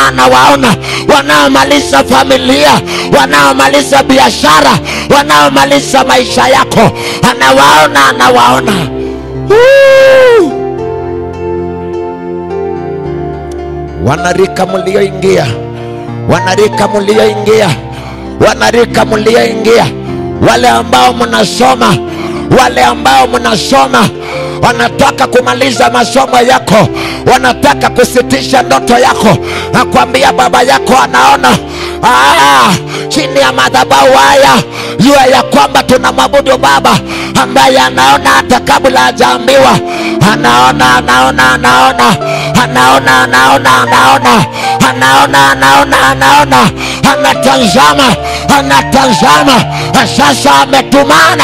Speaker 2: wanaomaliza familia, wanaomaliza biashara, wanaomaliza maisha yako, anawaona. Wanarika mlioingia, wale ambao mnasoma, wanataka kumaliza masomo yako, wanataka kusitisha ndoto yako. Nakwambia baba yako anaona. Chini ya madhabahu haya, jua ya kwamba tunamwabudu Baba ambaye anaona hata kabla hajaambiwa. Anatazama anatazama. Sasa ametumana,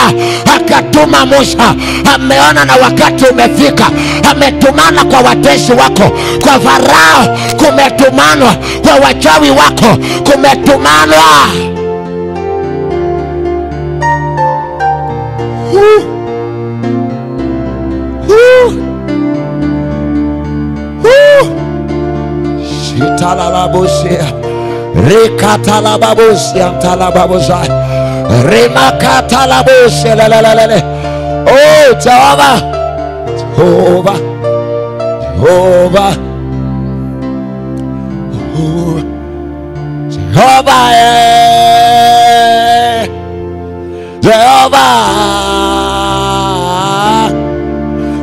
Speaker 2: akatuma Musa. Ameona na wakati umefika. Ametumana kwa watesi wako, kwa Farao kumetumanwa, kwa wachawi wako kumetumanwa. Shitalalabosia Rekatalababosia Talababosa Remakatalabosia lalalale. Oh Jehovah, Jehovah, Jehovah, Jehovah,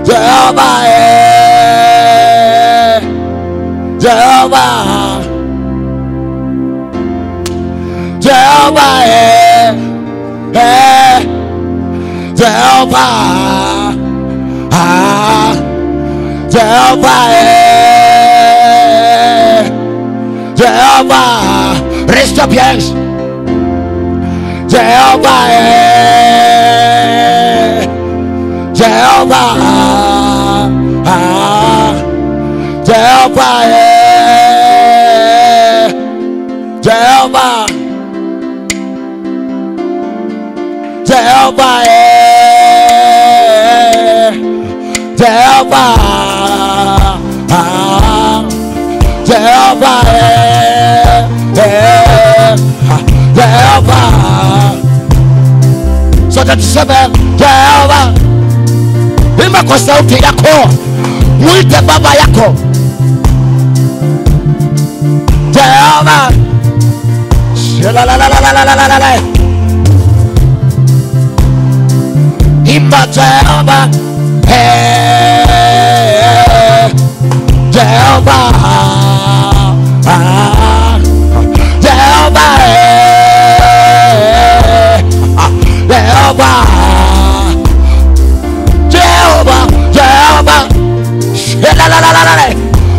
Speaker 2: Jehovah, Jehovah, Jehovah, Jehovah, Jehovah, Jehovah, Jehovah, raise up your hands. Jehovah, Jehovah, Jehovah, Jehovah, Jehovah, Jehovah, Jehovah, Jehovah. Sote tuseme Jehovah. Imba kwa sauti yako, muite baba yako Jehovah. Imba Jehovah, Jehovah, Jehovah, Jehovah, Jehovah, Jehovah,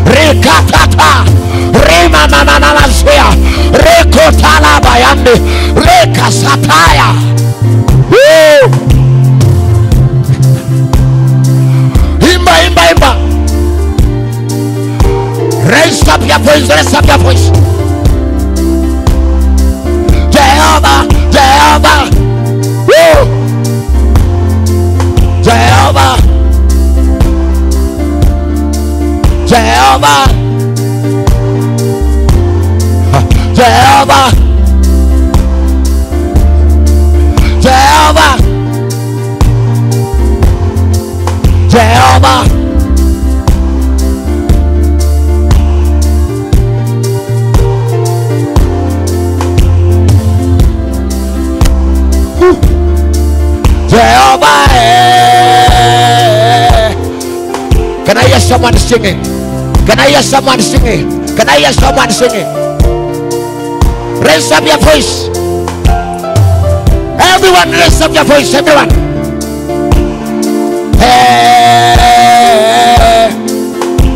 Speaker 2: Rekatata, Rima mama mama zia, Rekotala bayande, Rekasataya. Imba, imba, imba. Raise up your voice, raise up your voice. Jehovah, Jehovah, woo. Jehovah, Jehovah, Jehovah, Jehovah, Jehovah. Jehovah. Can I hear someone singing? Can I hear someone singing? Can I hear someone singing? Raise up your voice. Everyone raise up your voice. Everyone. Hey,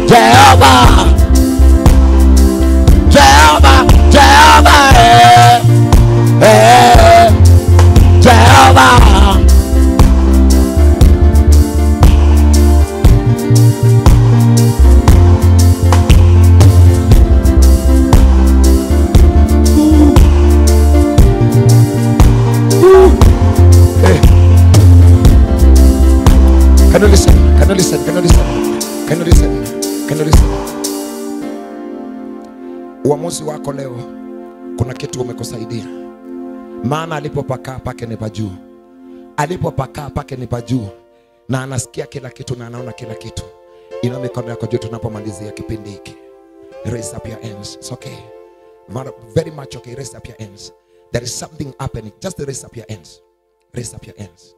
Speaker 2: Jehovah, Jehovah, Jehovah, hey, Jehovah. Can you listen? Can you listen? Can you listen? Can you listen? Can you listen? Uamuzi wako leo, kuna kitu umekusaidia. Maana alipopakaa pake ni pa juu. Alipopakaa pake ni pa juu. Na anasikia kila kitu na anaona kila kitu. Inua mikono yako juu tunapomalizia kipindi hiki. Raise up your hands. It's okay. Very much okay. Raise up your hands. There is something happening. Just raise up your hands. Raise up your hands.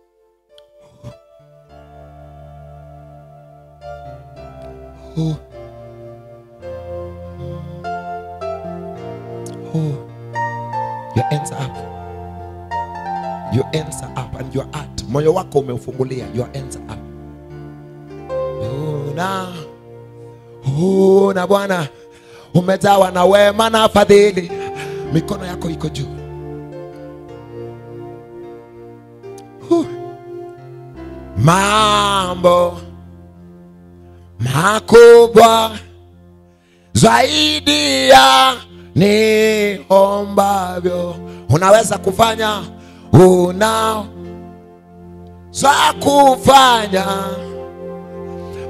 Speaker 2: Oh. Oh. Your hands are up. Your hands are up and your heart. Moyo wako umeufungulia. Your hands are up. Oh na Bwana umejawa na wema na fadhili. Mikono yako iko juu. mambo makubwa zaidi ya niombavyo. Unaweza kufanya, unaweza kufanya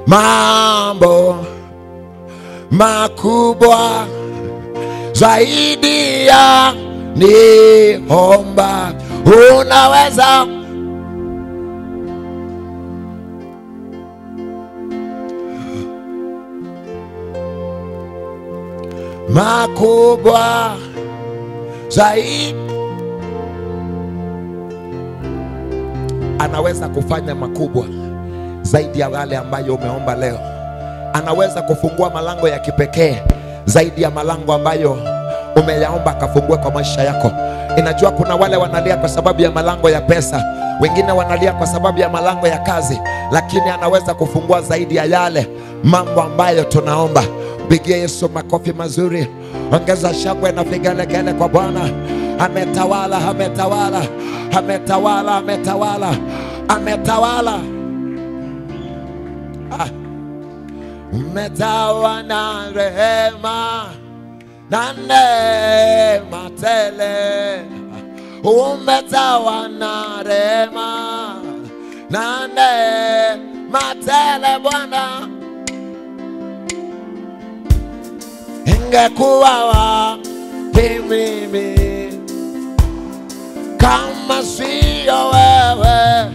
Speaker 2: mambo makubwa zaidi ya niomba. Unaweza makubwa zaidi. Anaweza kufanya makubwa zaidi ya wale ambayo umeomba leo. Anaweza kufungua malango ya kipekee zaidi ya malango ambayo umeyaomba akafungue kwa maisha yako. Inajua kuna wale wanalia kwa sababu ya malango ya pesa, wengine wanalia kwa sababu ya malango ya kazi, lakini anaweza kufungua zaidi ya yale mambo ambayo tunaomba. Pigie Yesu makofi mazuri, ongeza shangwe na vigelegele kwa Bwana. Ametawala, ametawala, ametawala, ametawala, ametawala. Umetawa na rehema na neema tele. Umetawa na rehema na neema tele Bwana. Ingekuwa wapi mimi kama sio wewe?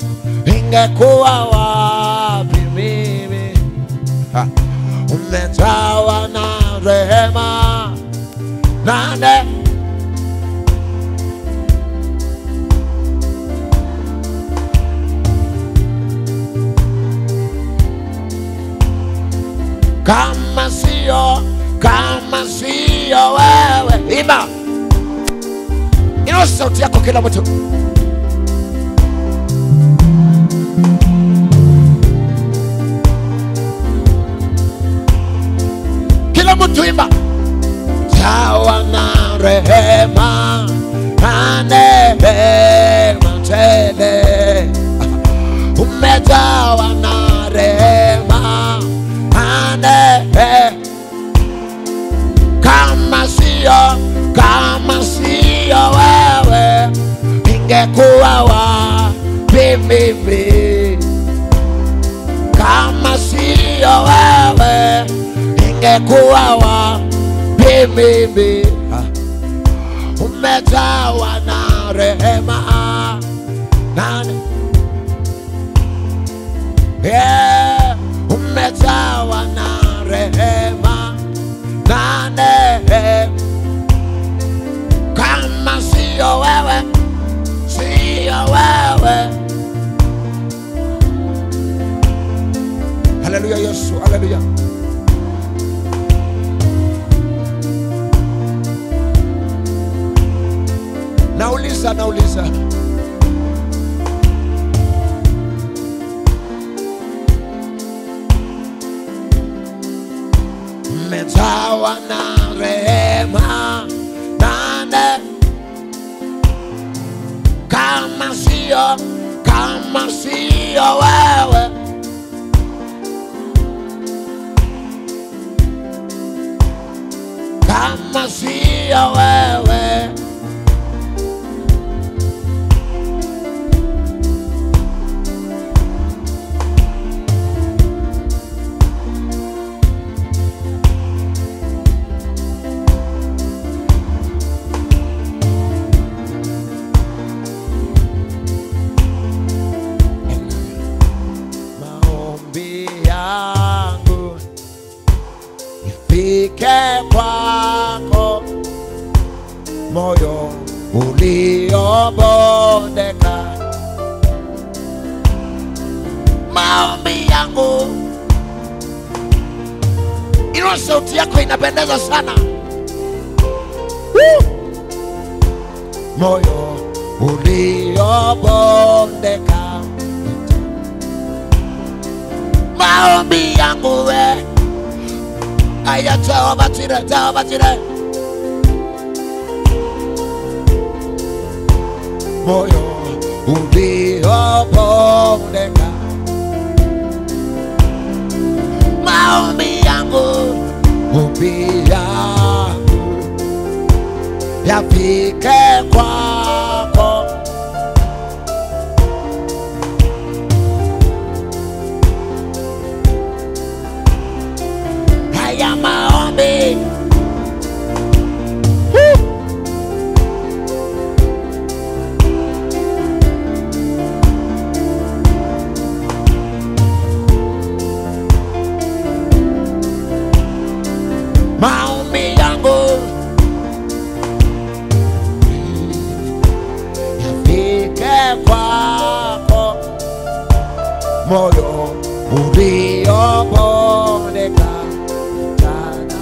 Speaker 2: Ingekuwa wapi mimi? Umetawa na rehema na neema. Kama sio wewe. Imba, inua sauti yako kila mtu. Kila mtu imba. Tawa na rehema na neema tele. Umetawa na rehema na neema. Kama sio wewe, ingekuwa wapi mimi? Kama sio wewe, ingekuwa wapi mimi? Umetawa na rehema nani? Yeah, umetawa na rehema nani? Kama sio wewe, sio wewe. Haleluya Yesu, haleluya. Nauliza umetawa na rehema nane. Kama sio wewe, kama sio wewe, kwako moyo uliobondeka. Maombi yangu, ino sauti yako inapendeza sana. Moyo uliobondeka, maombi yangu we. Aya, Jehova Jireh, Jehova Jireh. Moyo uliobondeka, maombi yangu, ombi yangu yafike kwako. Haya maombi maombi yangu yafike kwako, moyo uliobondeka sana.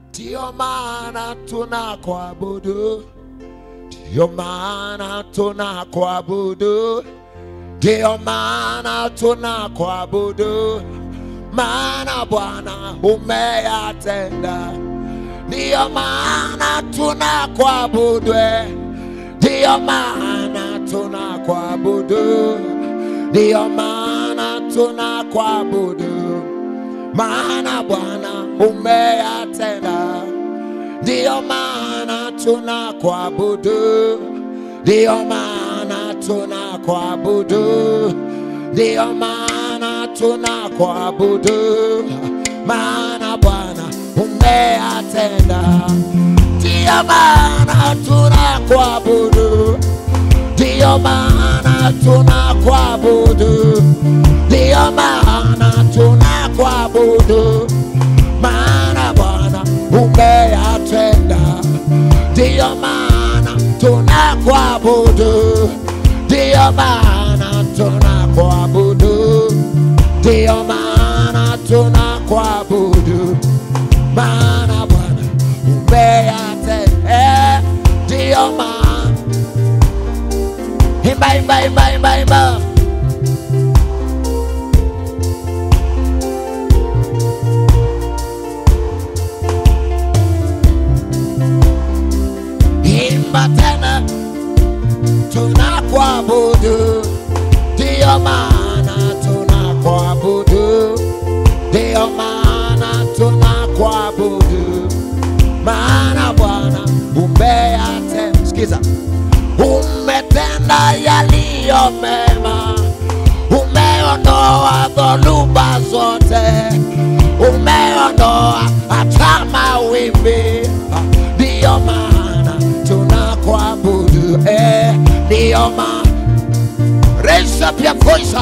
Speaker 2: Ndio maana tunakuabudu, ndio maana tunakuabudu, ndio maana tunakuabudu, maana Bwana umeyatenda. Ndio maana tunakuabudu, ndio maana tunakuabudu, ndio maana tunakuabudu, maana Bwana umeyatenda. Ndio maana tunakuabudu, ndio maana tunakuabudu, ndio maana tunakuabudu, maana Bwana umeyatenda. Ndio maana tunakuabudu, ndio maana tunakuabudu, ndio maana tunakuabudu, maana Bwana umeyatenda. Ndio maana tunakuabudu, ndio maana tunakuabudu, ndio maana tunakuabudu, maana Bwana umeyatenda. Ndio maana imba imba imba imba imba. Imba tena, tunakuabudu, ndio maana tunakuabudu, ndio maana tunakuabudu, maana Bwana umeyatenda. Sikiza, umetenda yaliyo mema, umeondoa dhoruba zote, umeondoa hata mawimbi. Ndio maana tunakuabudu, ndio maana. Raise up your voice.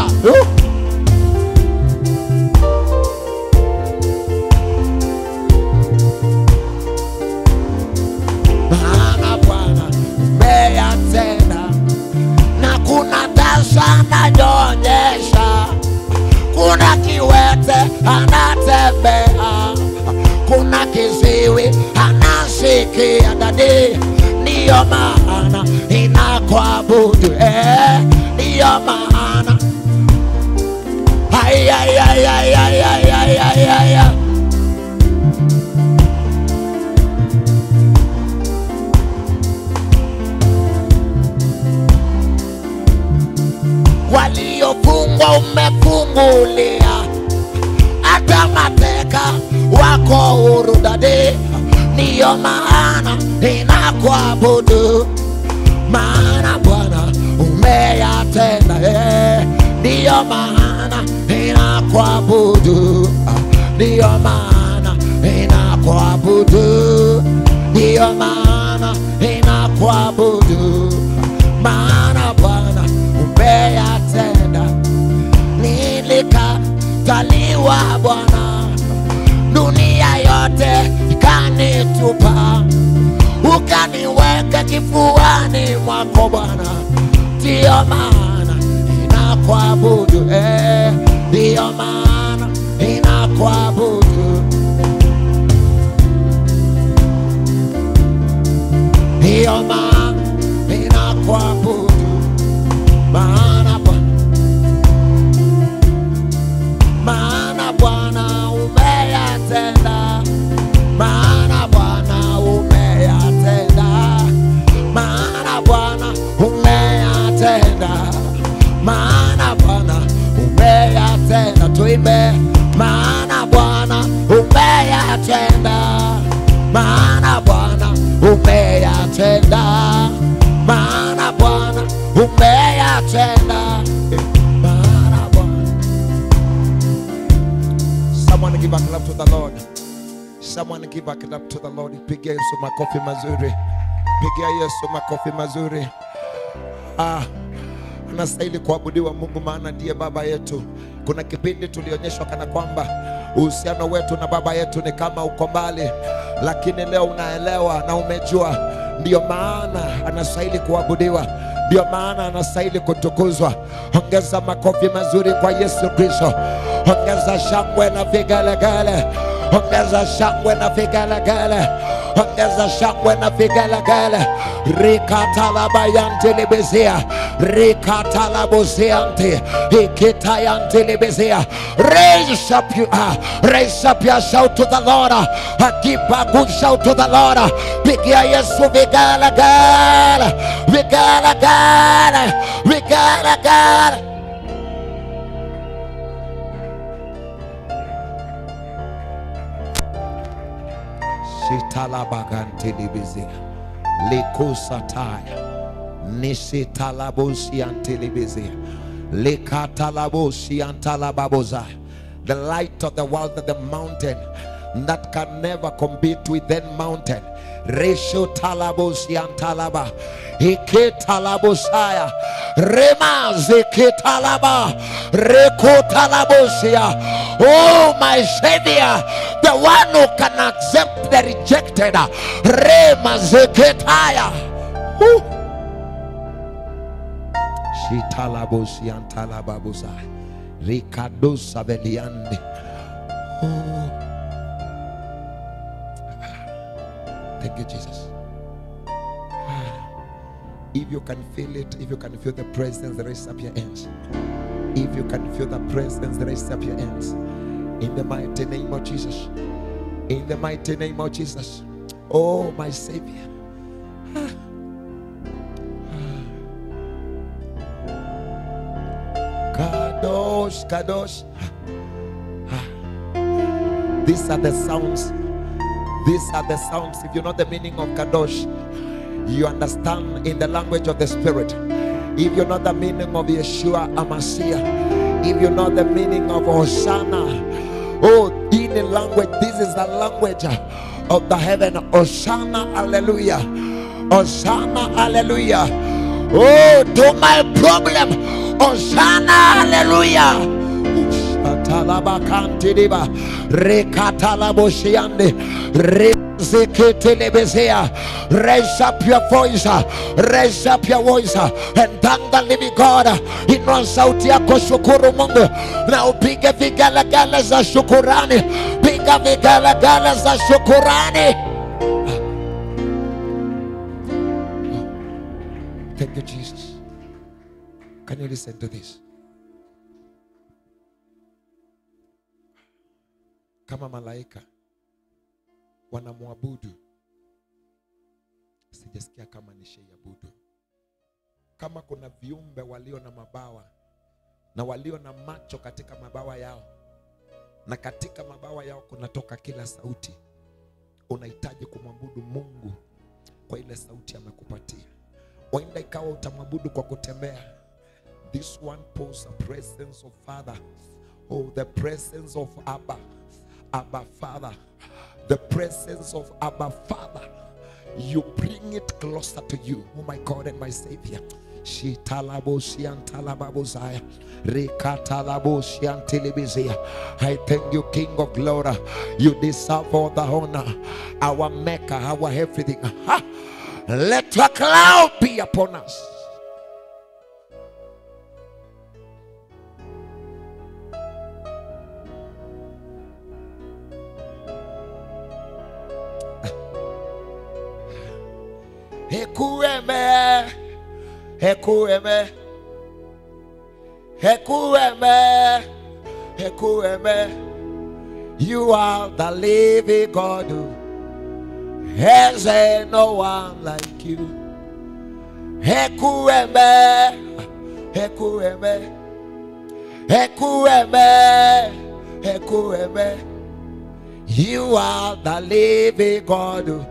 Speaker 2: Maana Bwana umeyatenda, na kuna dasha ananyonyesha, kuna kiwete anatembea, kuna kiziwi anasikia. Dadi, ndio maana inakuabudu, ndio maana. Ay ay ay ay ay ay ay ay ay. Waliofungwa umefungulia, hata mateka wako huru. Dadi, ndio maana inakuabudu, maana Bwana umeyatenda. Ndio maana inakuabudu, ndio maana inakuabudu, ndio maana inakuabudu, maana Bwana umeyatenda. Nilikataliwa Bwana, dunia yote ikanitupa, ukaniweka kifuani mwako Bwana. Ndio maana inakuabudu, ndio maana inakuabudu, ndio maana inakuabudu, maana Bwana umeyatenda, maana Bwana umeyatenda, maana Bwana Haleluya, tuimbe. Maana Bwana umeyatenda, maana Bwana umeyatenda, maana Bwana umeyatenda, maana Bwana. Someone give a clap to the Lord. Someone give a clap to the Lord. Pigia Yesu makofi mazuri. Pigia Yesu makofi mazuri. Anastahili kuabudiwa Mungu, maana ndiye baba yetu. Kuna kipindi tulionyeshwa kana kwamba uhusiano wetu na baba yetu ni kama uko mbali, lakini leo unaelewa na umejua. Ndio maana anastahili kuabudiwa, ndio maana anastahili kutukuzwa. Ongeza makofi mazuri kwa Yesu Kristo. Ongeza shangwe na vigelegele. Ongeza shangwe na vigelegele. Ongeza shangwe na vigelegele. Rikatalabayanti libizia, rikatalabuzianti, ikitayanti libizia. Raise up your shout to the Lord. Keep a good shout to the Lord. Pigia Yesu vigelegele, vigelegele, vigelegele. Shitalabagantilibizia likusataya nisitalabusi antilibizia likatalabusi antalababoza. The light of the world, the mountain that can never compete with that mountain. Resho talabusi antalaba ikitalabusaya remazikitalaba rekotalabusia. Oh, my Savior, the one who can accept the rejected. Remaziketaya. Shitalabusi antalababusa rikadosa veliande. Thank you, Jesus. If you can feel it, if you can feel the presence, raise up your hands. If you can feel the presence, raise up your hands. In the mighty name of Jesus. In the mighty name of Jesus. Oh, my Savior. Kadosh, Kadosh. These are the sounds. These are the sounds. If you know the meaning of Kadosh, you understand in the language of the Spirit. If you know the meaning of Yeshua Amasiah, if you know the meaning of Hosanna, oh, in the language, this is the language of the heaven. Hosanna, hallelujah. Hosanna, hallelujah. Oh, to my problem, Hosanna, hallelujah. Talabakantidiba rekatalaboshiande reziketelebezea. Raise up your voice, raise up your voice and thank the living God. Inua sauti yako, shukuru Mungu na upige vigelegele za shukurani. Piga vigelegele za shukurani. Thank you, Jesus. Can you listen to this? Kama malaika wanamwabudu, sijasikia kama nishaiabudu. Kama kuna viumbe walio na mabawa na walio na macho katika mabawa yao, na katika mabawa yao kunatoka kila sauti, unahitaji kumwabudu Mungu kwa ile sauti amekupatia. Waenda ikawa utamwabudu kwa kutembea. This one pose a presence of Father. Oh, the presence of Abba Father. The presence of Abba Father. You bring it closer to you. Oh my God and my Savior. I thank you, King of Glory. You deserve all the honor. Our Maker, our everything. Let your cloud be upon us. Hekueme, Hekueme, Hekueme, Hekueme. You are the living God. There's no one like you. Hekueme, Hekueme. Ekueme, Ekueme. You are the living God.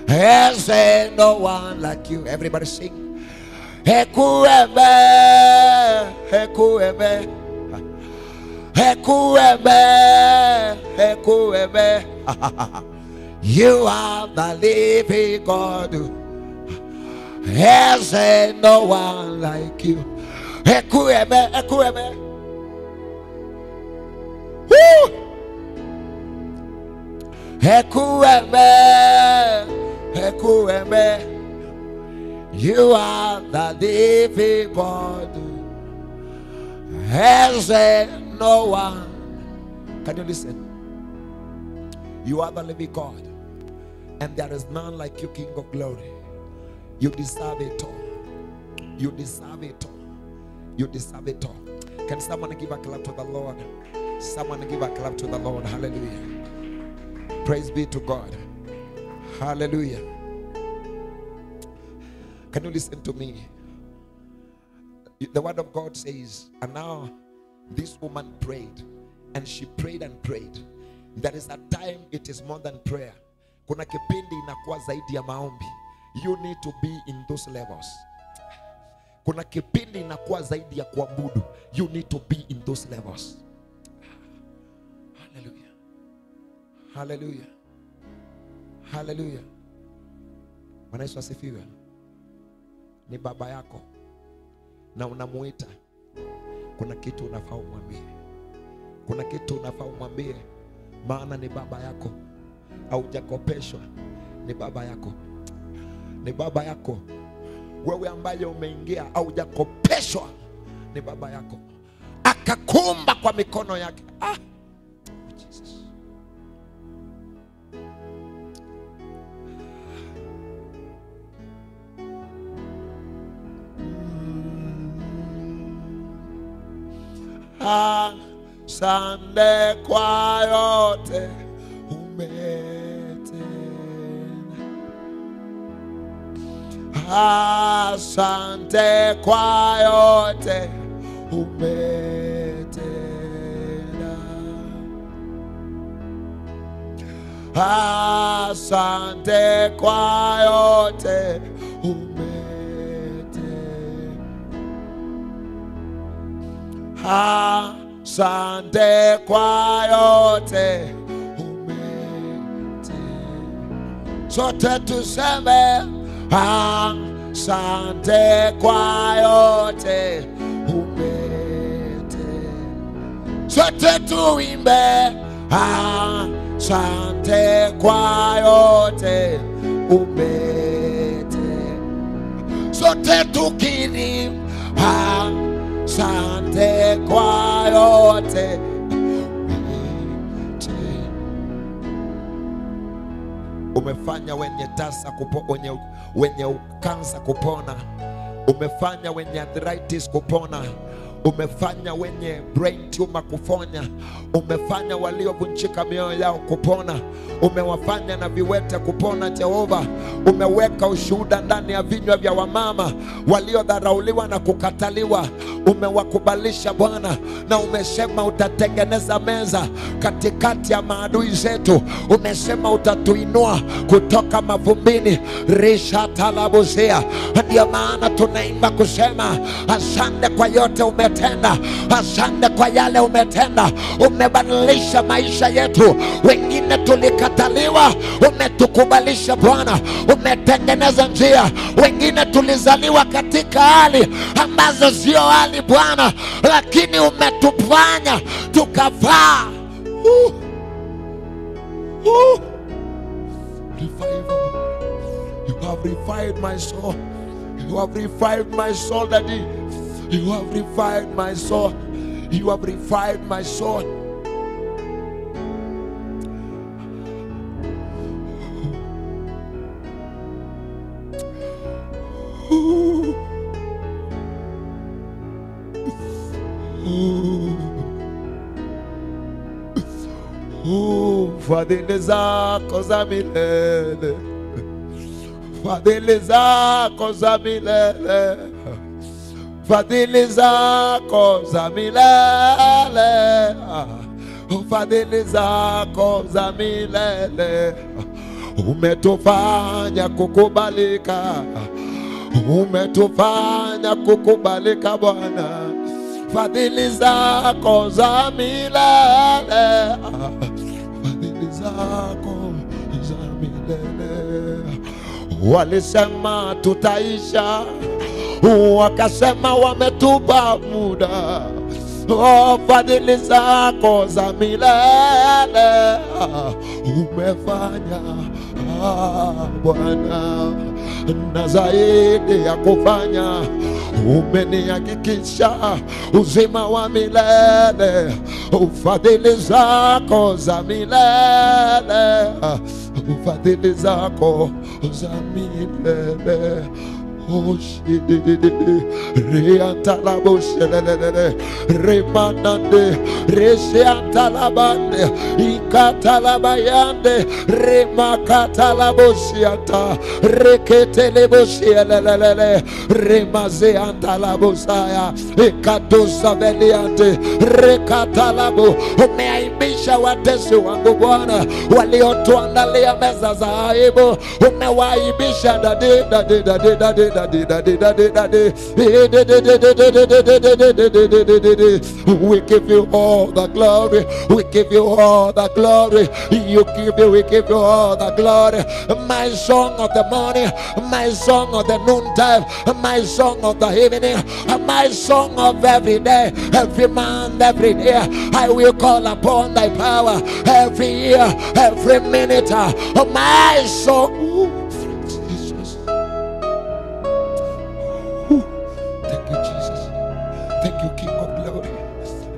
Speaker 2: There's no one like you. Everybody sing. Ekueme, Ekueme. Ekueme, Ekueme. You are the living God. There's no one like you. Ekueme, Ekueme. Woo! Ekueme, Ekueme. You are the living God. There's no one. Can you listen? You are the living God, and there is none like you, King of glory. You deserve it all. You deserve it all. You deserve it all. Can someone give a clap to the Lord? Someone give a clap to the Lord. Hallelujah. Praise be to God. Hallelujah. Can you listen to me? The word of God says, and now this woman prayed, and she prayed and prayed. There is a time it is more than prayer. Kuna kipindi inakuwa zaidi ya maombi. You need to be in those levels. Kuna kipindi inakuwa zaidi ya kuabudu. You need to be in those levels. Hallelujah. Hallelujah. Hallelujah. Bwana Yesu asifiwe. Ni baba yako na unamuita. Kuna kitu unafaa umwambie. Kuna kitu unafaa umwambie, maana ni baba yako. Haujakopeshwa. Ni baba yako. Ni baba yako. Wewe ambaye umeingia haujakopeshwa, ni baba yako. Akakumba kwa mikono yake. Jesus. Asante kwa yote umetenda. Asante kwa yote umetenda. Asante kwa yote umetenda. Asante kwa yote umetenda. Sote tuseme asante kwa yote umetenda. Sote tuimbe asante kwa yote umetenda. Sote tukiri asante kwa yote umetenda. Umefanya wenye tasa kupona, wenye kansa kupona. Umefanya wenye arthritis kupona. Umefanya wenye brain tumor kuponya. Umefanya waliovunjika mioyo yao kupona. Umewafanya na viwete kupona. Jehova, umeweka ushuhuda ndani ya vinywa vya wamama waliodharauliwa na kukataliwa. Umewakubalisha Bwana, na umesema utatengeneza meza katikati ya maadui zetu. Umesema utatuinua kutoka mavumbini. Rishatalabuzia. Ndio maana tunaimba kusema asante kwa yote umetenda. Asante kwa yale umetenda. Umebadilisha maisha yetu. Wengine tulikataliwa, umetukubalisha Bwana. Umetengeneza njia. Wengine tulizaliwa katika hali ambazo sio hali Bwana, lakini umetufanya tukafaa. Revival. You have revived my soul. You have revived my soul, Daddy. You have revived my soul. You have revived my soul. Fadhili zako za milele. Fadhili zako za milele. fadhili zako za milele, fadhili zako za milele. Umetufanya kukubalika, umetufanya kukubalika Bwana, fadhili zako za milele, fadhili zako za milele. Walisema tutaisha, wakasema wametupa muda. Oh, fadhili zako za milele umefanya Bwana, na zaidi ya kufanya umenihakikisha uzima wa milele. Fadhili zako za milele, fadhili zako za milele. Riantalaboshelele remanande reshiantalabande ikatalabayande remakatalaboshiata reketeleboshielelele remazeantalabosaya ikadosaveliante rekatalabo. Umeaibisha watesi wangu Bwana, waliotuandalia meza za aibu. Umewaibisha dadi. We give you all the glory. We give you all the glory. We give you all the glory. My song of the morning, my song of the noontime, my song of the evening, my song of every day, every month, every year. I will call upon thy power every year, every minute. My song.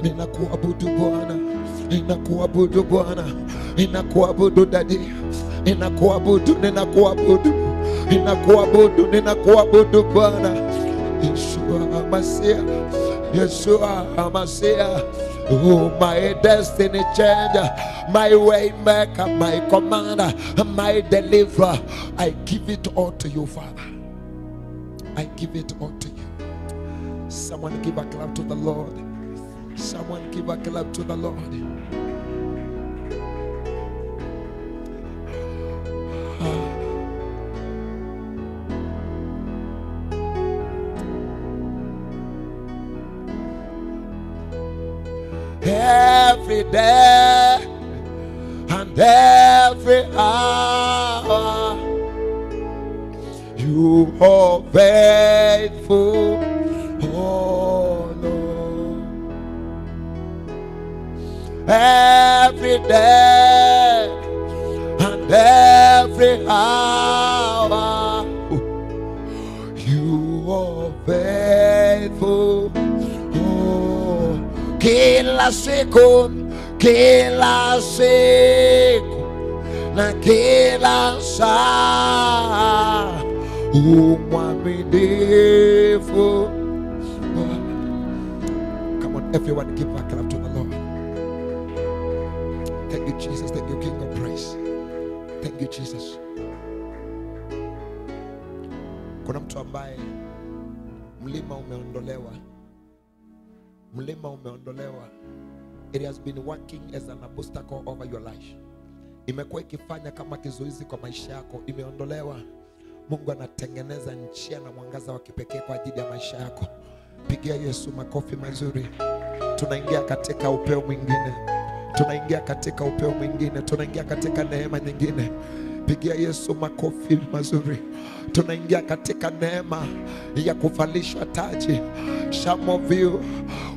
Speaker 2: Ninakuabudu Bwana, ninakuabudu Bwana, ninakuabudu Daddy, ninakuabudu Bwana. Yeshua Masiah, Yeshua Masiah. Oh, my destiny changer, my way maker, my commander, my deliverer. I give it all to you, Father. I give it all to you. Someone give a clap to the Lord. Someone give a clap to the Lord. Every day and every hour, you are faithful. Oh Lord, every day and every hour, you are faithful. Oh, kila siku na kila saa umwaminifu. Come on, everyone, give a clap to the Lord. Thank you, Jesus. Thank you, King of Praise. Thank you, Jesus. Kuna mtu ambaye mlima umeondolewa. Mlima umeondolewa. It has been working as an obstacle over your life. Imekuwa ikifanya kama kizuizi kwa maisha yako. Imeondolewa. Mungu anatengeneza njia na mwangaza wa kipekee kwa ajili ya maisha yako. Pigia Yesu makofi mazuri. Tunaingia katika upeo mwingine. Tunaingia katika upeo mwingine. Tunaingia katika neema nyingine. Pigia Yesu makofi mazuri. Tunaingia katika neema ya kuvalishwa taji. Some of you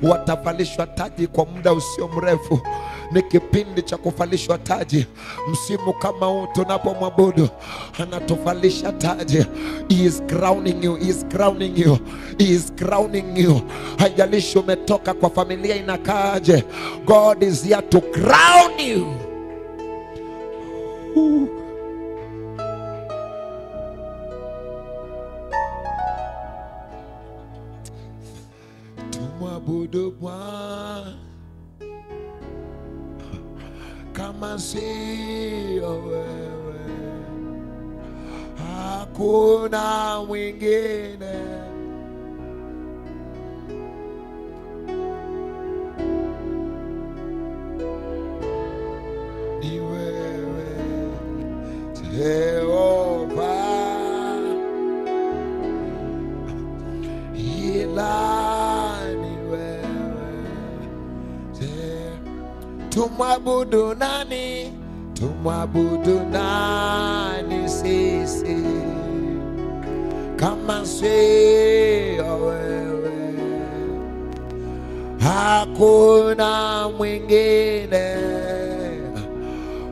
Speaker 2: watavalishwa taji kwa muda usio mrefu. Ni kipindi cha kuvalishwa taji. Msimu kama huu tunapomwabudu, anatuvalisha taji. He is crowning you, he is crowning you, he is crowning you. Haijalishi umetoka kwa familia inakaaje, God is here to crown you. Tumwabudu Bwana kama sio wewe, hakuna mwingine. Jehova, ila ni wewe. Tumwabudu nani? Tumwabudu nani sisi kama sio wewe? Hakuna mwingine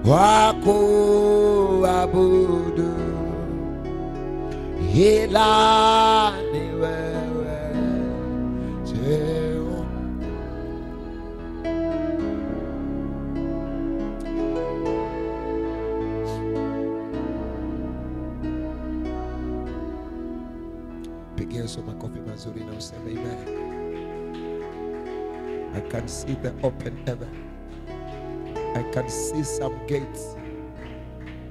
Speaker 2: wa kuabudu ila ni wewe Jehova. Pigia Yesu makofi mazuri na useme amen. I can see the open heaven. I can see some gates.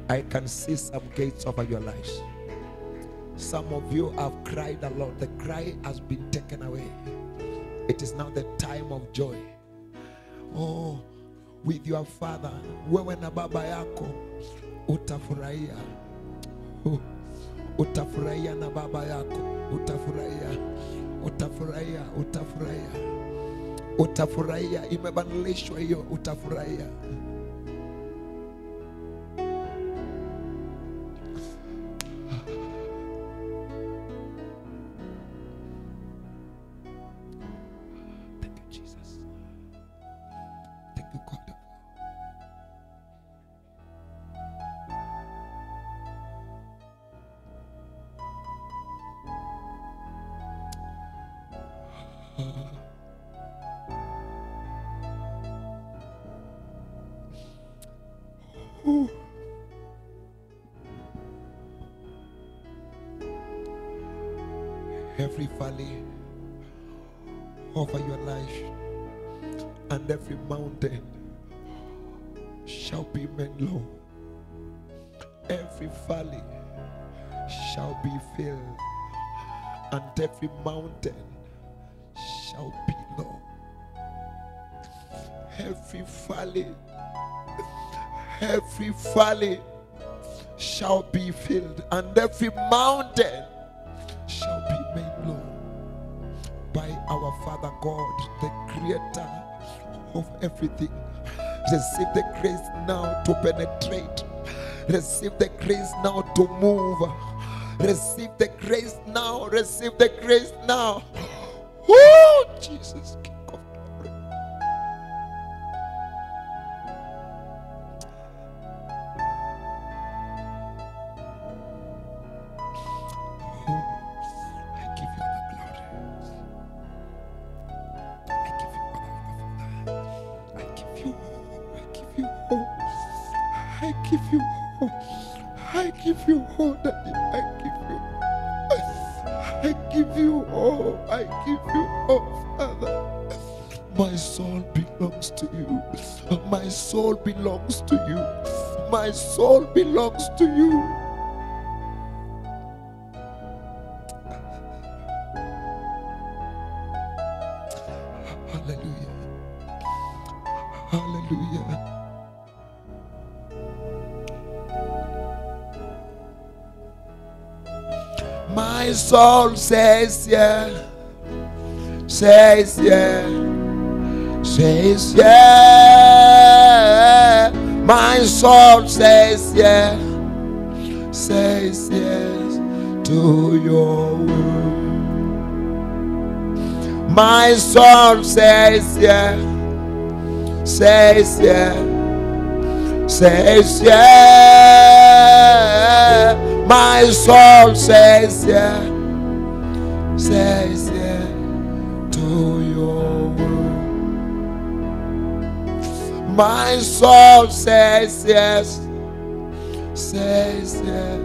Speaker 2: I can see some gates over your lives. Some of you have cried a lot. The cry has been taken away. It is now the time of joy. Oh, with your father, wewe na baba yako utafurahia. Oh, utafurahia na baba yako. Utafurahia. Utafurahia. Utafurahia. Utafurahia. Imebadilishwa hiyo. Utafurahia. Thank you, Jesus. Thank you, God. Every valley over your life and every mountain shall be made low. Every valley shall be filled and every mountain shall be low. Every valley shall be filled and every mountain shall be made low by our Father God, the creator of everything. Receive the grace now to penetrate. Receive the grace now to move. Receive the grace now. Receive the grace now. Oh, Jesus, King of glory. I give you all, Daddy. I give you all. I give you all, Father. My soul belongs to you. My soul belongs to you. My soul belongs to you. Hallelujah. Hallelujah. My soul says yeah, says yeah, says yeah. My soul says yeah, says yes to your word. My soul says yeah, says yeah, says yeah. My soul says yeah, says yeah to your word. My soul says yes, says yeah,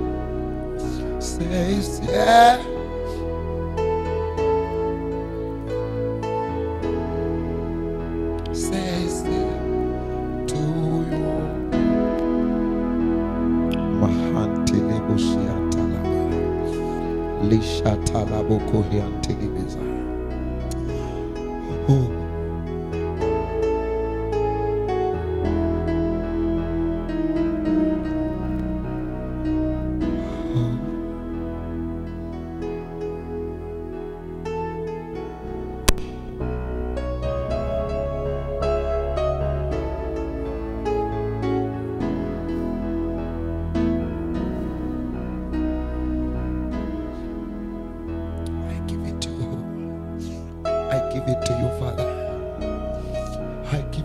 Speaker 2: says yeah. Says yeah to your Mahantile Bushiatalaba Lishatalabo Kohiantigibeza. Oh.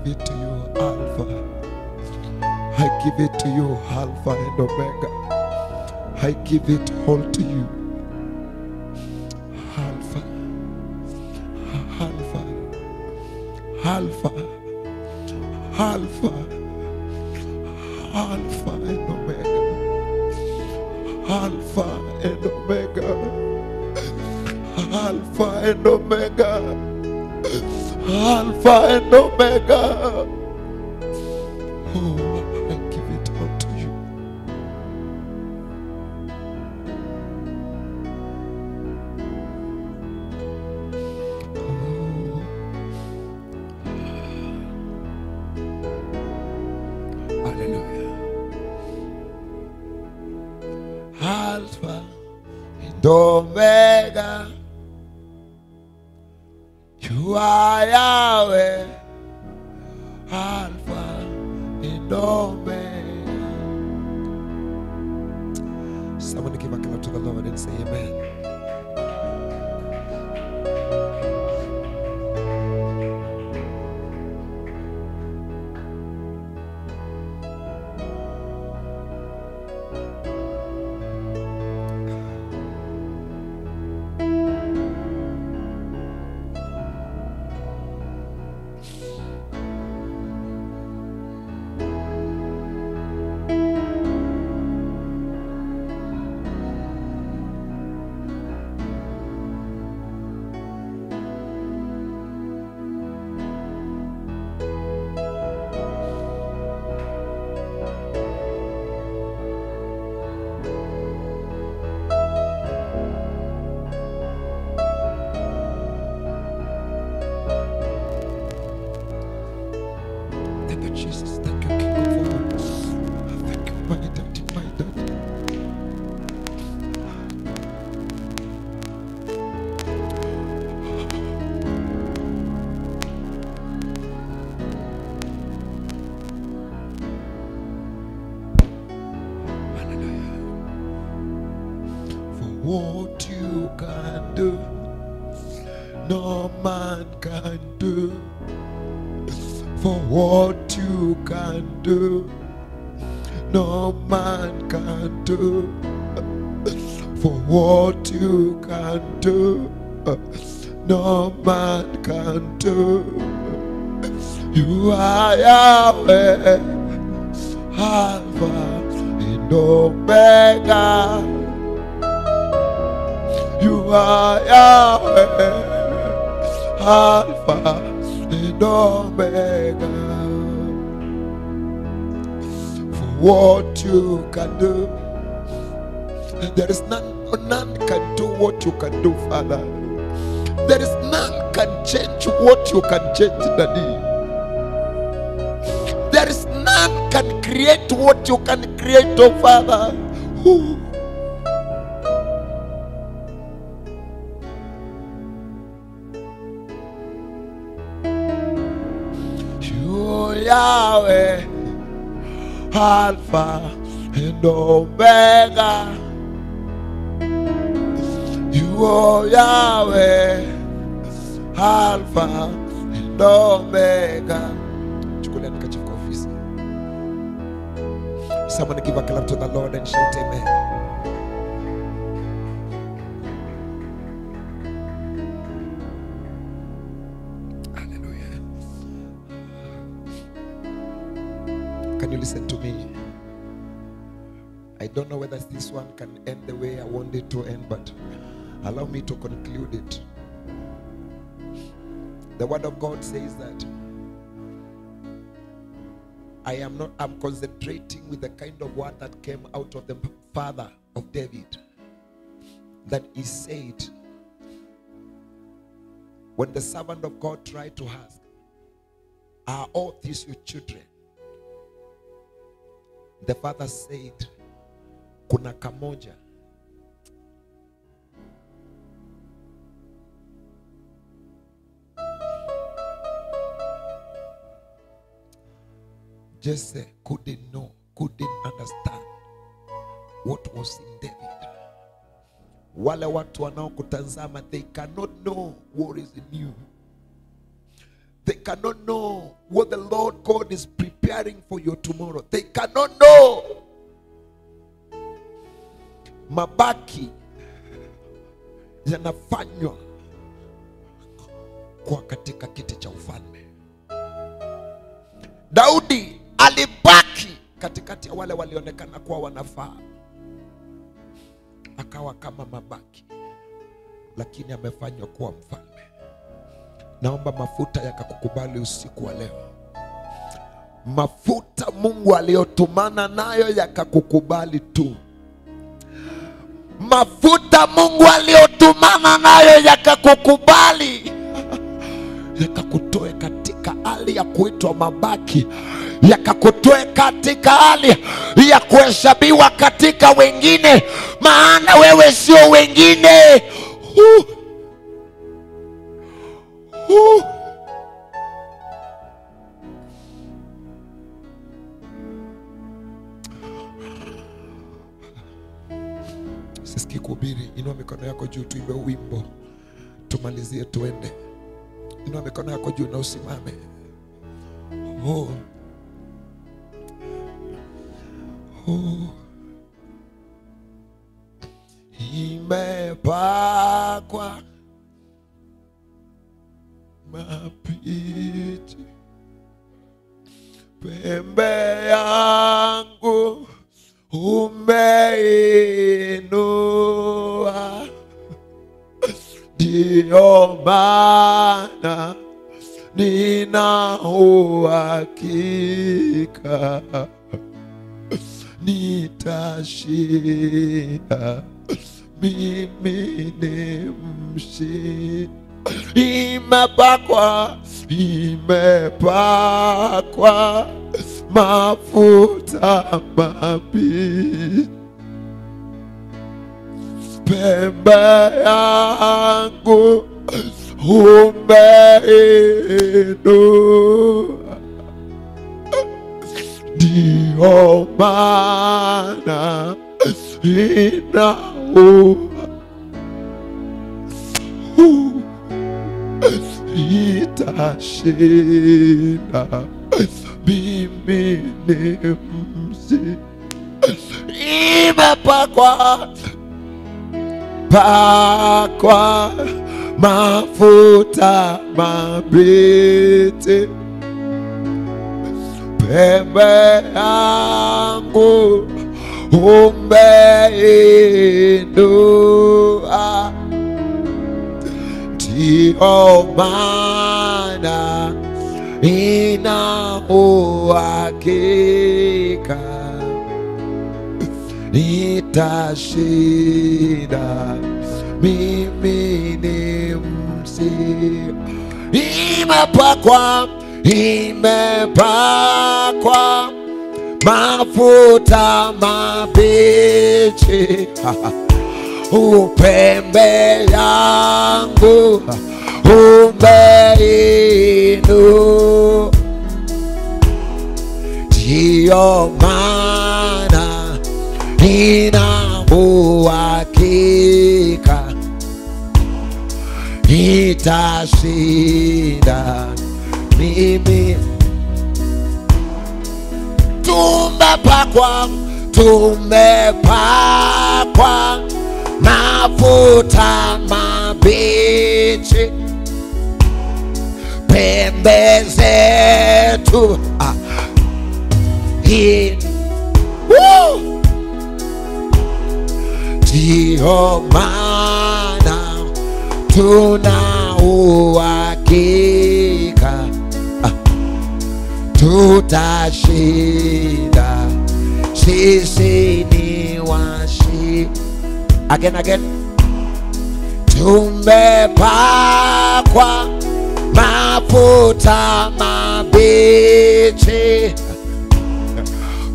Speaker 2: give it to you, Alpha. I give it to you, Alpha and Omega. I give it all to you. Alpha, Alpha, Alpha, Alpha, Alpha and Omega. Alpha and Omega. Alpha and Omega. Alpha and Omega. Oh, I give it all to you. Oh. Hallelujah. Alpha and Omega. You are Yahweh, Alpha and Omega. Someone give a clap to the Lord and say amen. Thank you, Jesus. Thank you, King of all. Thank you, my daddy, my daddy. Hallelujah. For what you can do, no man can do. For what you can do, no man can do. For what you can do, no man can do. You are Yahweh, Alpha and Omega. You are Yahweh, Alpha and Omega. For what you can do, there is none can do what you can do, Father. There is none can change what you can change, Daddy. There is none can create what you can create, oh Father. Ooh. Yahweh, Alpha and Omega. You are Yahweh, Alpha and Omega. Someone give a clap to the Lord and shout amen. Can you listen to me? I don't know whether this one can end the way I want it to end, but allow me to conclude it. The word of God says that I'm concentrating with the kind of word that came out of the father of David. That he said, when the servant of God tried to ask, are all these your children? The father said, kuna kamoja. Jesse couldn't know, couldn't understand what was in David. Wale watu wanaokutazama, they cannot know what is in you. They cannot know what the Lord God is preparing for your tomorrow. They cannot know. Mabaki yanafanywa kwa katika kiti cha ufalme. Daudi alibaki katikati ya wale walionekana kuwa wanafaa, akawa kama mabaki, lakini amefanywa kuwa mfalme. Naomba mafuta yakakukubali usiku wa leo. Mafuta Mungu aliyotumana nayo yakakukubali tu. Mafuta Mungu aliyotumana nayo yakakukubali, yakakutoe katika hali ya kuitwa mabaki, yakakutoe katika hali ya kuhesabiwa katika wengine, maana wewe sio wengine. Sisi kuhubiri, inua mikono yako juu, tuimbe wimbo, tumalizie tuende. Inua mikono yako juu na usimame. Imepakwa mapiti pembe yangu, umeinua, ndio maana nina uhakika nitashinda, mimi ni mshindi. Imepakwa mafuta mapiti pembe yangu, umeinua, ndio maana nina nitashinda, mimi ni mshindi. Imepakwa mafuta mapiti pembe yangu, umeinua, ndio maana nina uhakika nitashinda, mimi ni mshindi. Imepakwa mafuta mabichi upembe yangu, umeinua, ndio maana nina uhakika nitashinda, mimi. Tumepakwa mafuta mabichi pembe zetu, ndio maana tuna uhakika tutashinda, sisi ni washindi. Again. Tumepakwa mafuta mabichi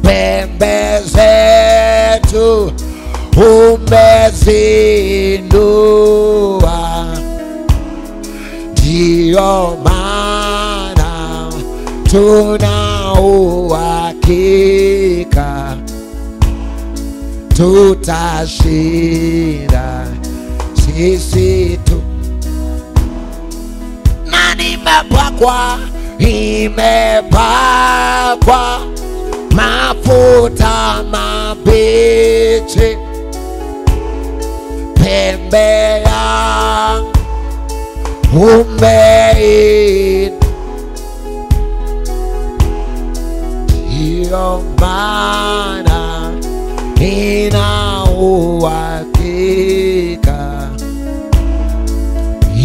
Speaker 2: pembe zetu, umezindua, ndio maana tuna uhakika tutashinda, sisi tu. Na nimepakwa imepakwa mafuta mabichi, pembe yangu umein. Ndiyo maana nina uhakika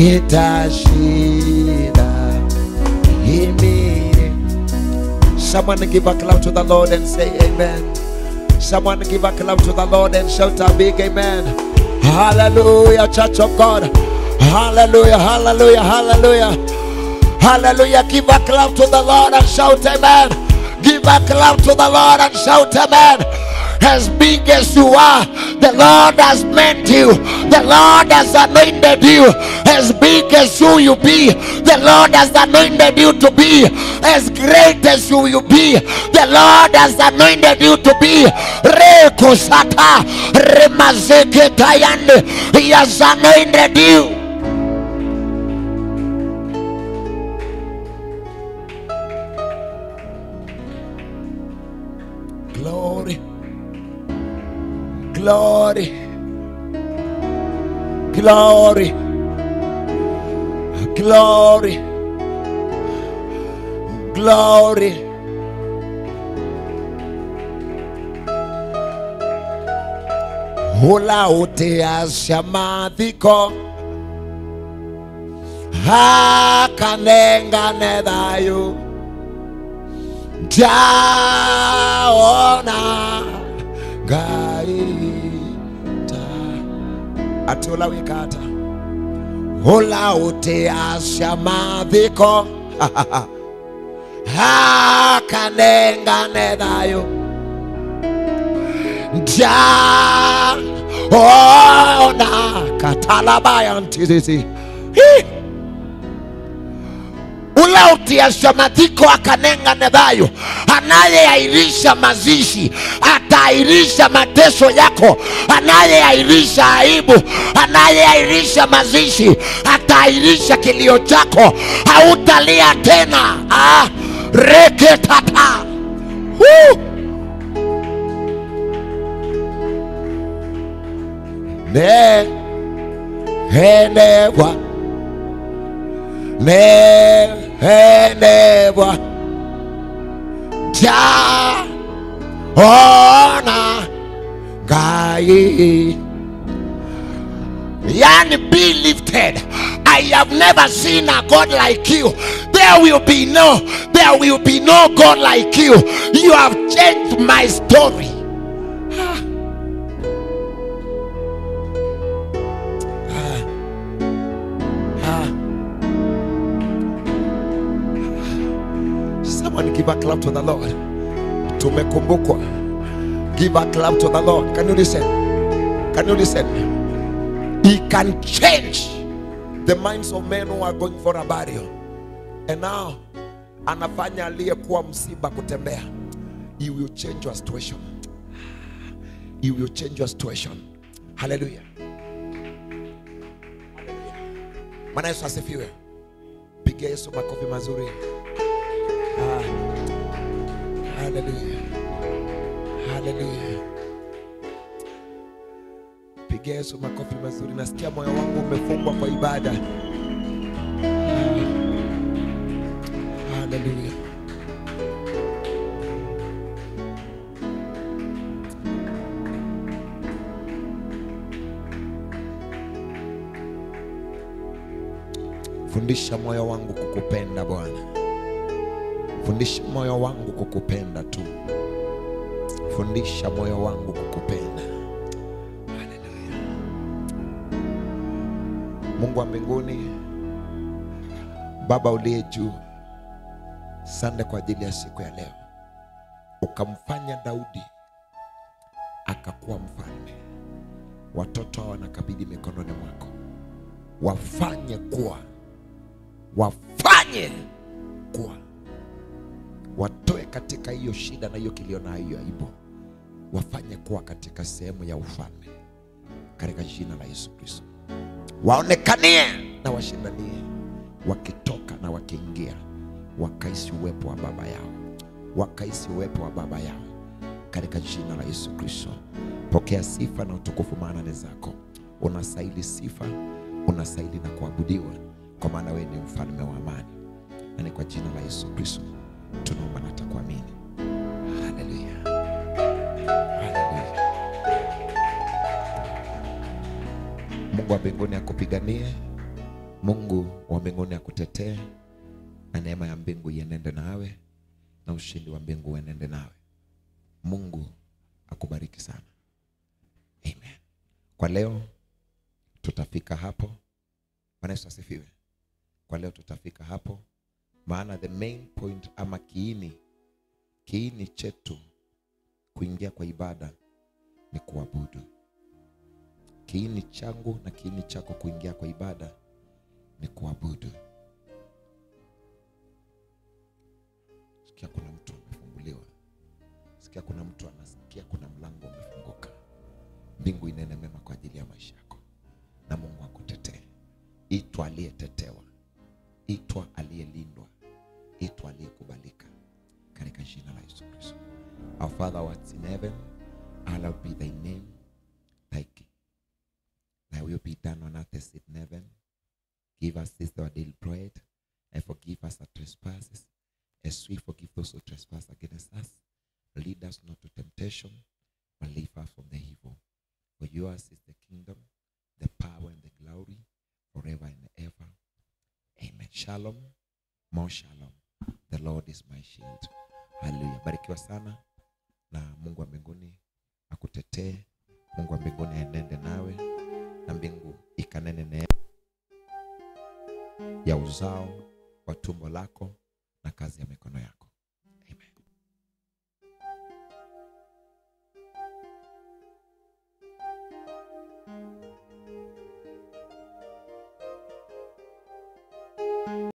Speaker 2: itashinda imini. Someone give a clap to the Lord and say amen. Someone give a clap to the Lord and shout a big amen. Hallelujah, church of God. Hallelujah, hallelujah, hallelujah. Hallelujah. Give a clap to the Lord and shout amen. Give a clap to the Lord and shout amen. As big as you are, the Lord has meant you. The Lord has anointed you. As big as you be, the Lord has anointed you to be. As great as you be, the Lord has anointed you to be. Rekusata remazeke tayande. He has anointed you. Glory, glory, glory, glory, glory. Hula uteasha madhiko hakanenga nedayo jaona gaita atola wikata hola uteasha madhiko hakanenga nedayo jaona katalabaya ntizisi ula utiasha madhiko akanenga nedayo. Anayeairisha mazishi atairisha mateso yako. Anayeairisha aibu, anayeairisha mazishi atairisha kilio chako. Hautalia tena. Reketata. Ne henebwa nehenebwa jaona gai. Yani be lifted. I have never seen a God like you. There will be no God like you. You have changed my story. Someone give a clap to the Lord. Tumekumbukwa. Give a clap to the Lord. Can you listen? Can you listen? He can change the minds of men who are going for a burial. And now anafanya aliyekuwa msiba kutembea. He will change your situation. He will change your situation. Hallelujah. Bwana Yesu asifiwe. Pigia Yesu makofi mazuri. Hallelujah. Hallelujah. Pigia Yesu makofi mazuri. Nasikia moyo wangu umefungwa kwa ibada. Hallelujah. Fundisha moyo wangu kukupenda Bwana. Fundisha moyo wangu kukupenda tu. Fundisha moyo wangu kukupenda. Haleluya. Mungu wa mbinguni, Baba uliye juu, asante kwa ajili ya siku ya leo. Ukamfanya Daudi akakuwa mfalme. Watoto hao wanakabidhi mikononi mwako. Wafanye kuwa. Watoe katika hiyo shida na hiyo kilio na hiyo aibu. Wafanye kuwa katika sehemu ya ufalme. Katika jina la Yesu Kristo. Waonekanie na washindanie. Wakitoka na wakiingia. wakaisi uwepo wa baba yao, wakaisi uwepo wa baba yao katika jina la Yesu Kristo. Pokea sifa na utukufu, maana ni zako. Unastahili sifa, unastahili na kuabudiwa, kwa maana wewe ni mfalme wa amani. Na ni kwa jina la Yesu Kristo tunaomba na tukuamini. Haleluya. Haleluya. Mungu wa mbinguni akupiganie, Mungu wa mbinguni akutetee, na neema ya mbingu ienende nawe, na ushindi wa mbingu uenende nawe. Mungu akubariki sana. Amen. Kwa leo tutafika hapo. Bwana Yesu asifiwe. Kwa leo tutafika hapo, maana the main point ama kiini chetu kuingia kwa ibada ni kuabudu. Kiini changu na kiini chako kuingia kwa ibada ni kuabudu. Sikia kuna mtu amefunguliwa. Sikia kuna mtu anasikia kuna mlango umefunguka. Mbingu inene mema kwa ajili ya maisha yako, na Mungu akutetee. Itwa aliyetetewa, itwa aliyelindwa, itwa aliyekubalika katika jina la Yesu Kristo. Our Father who art in heaven, hallowed be thy name. Thy will be done on earth as in heaven. Give us this our daily bread, and forgive us our trespasses, as we forgive those who trespass against us. Lead us not to temptation, but deliver us from the evil. For yours is the kingdom, the power, and the glory, forever and ever. Amen. Shalom. More shalom. The Lord is my shield. Hallelujah. Barikiwa sana, na Mungu wa mbinguni akutetee. Mungu wa mbinguni aenende nawe, na mbingu ikanene neema ya uzao wa tumbo lako na kazi ya mikono yako.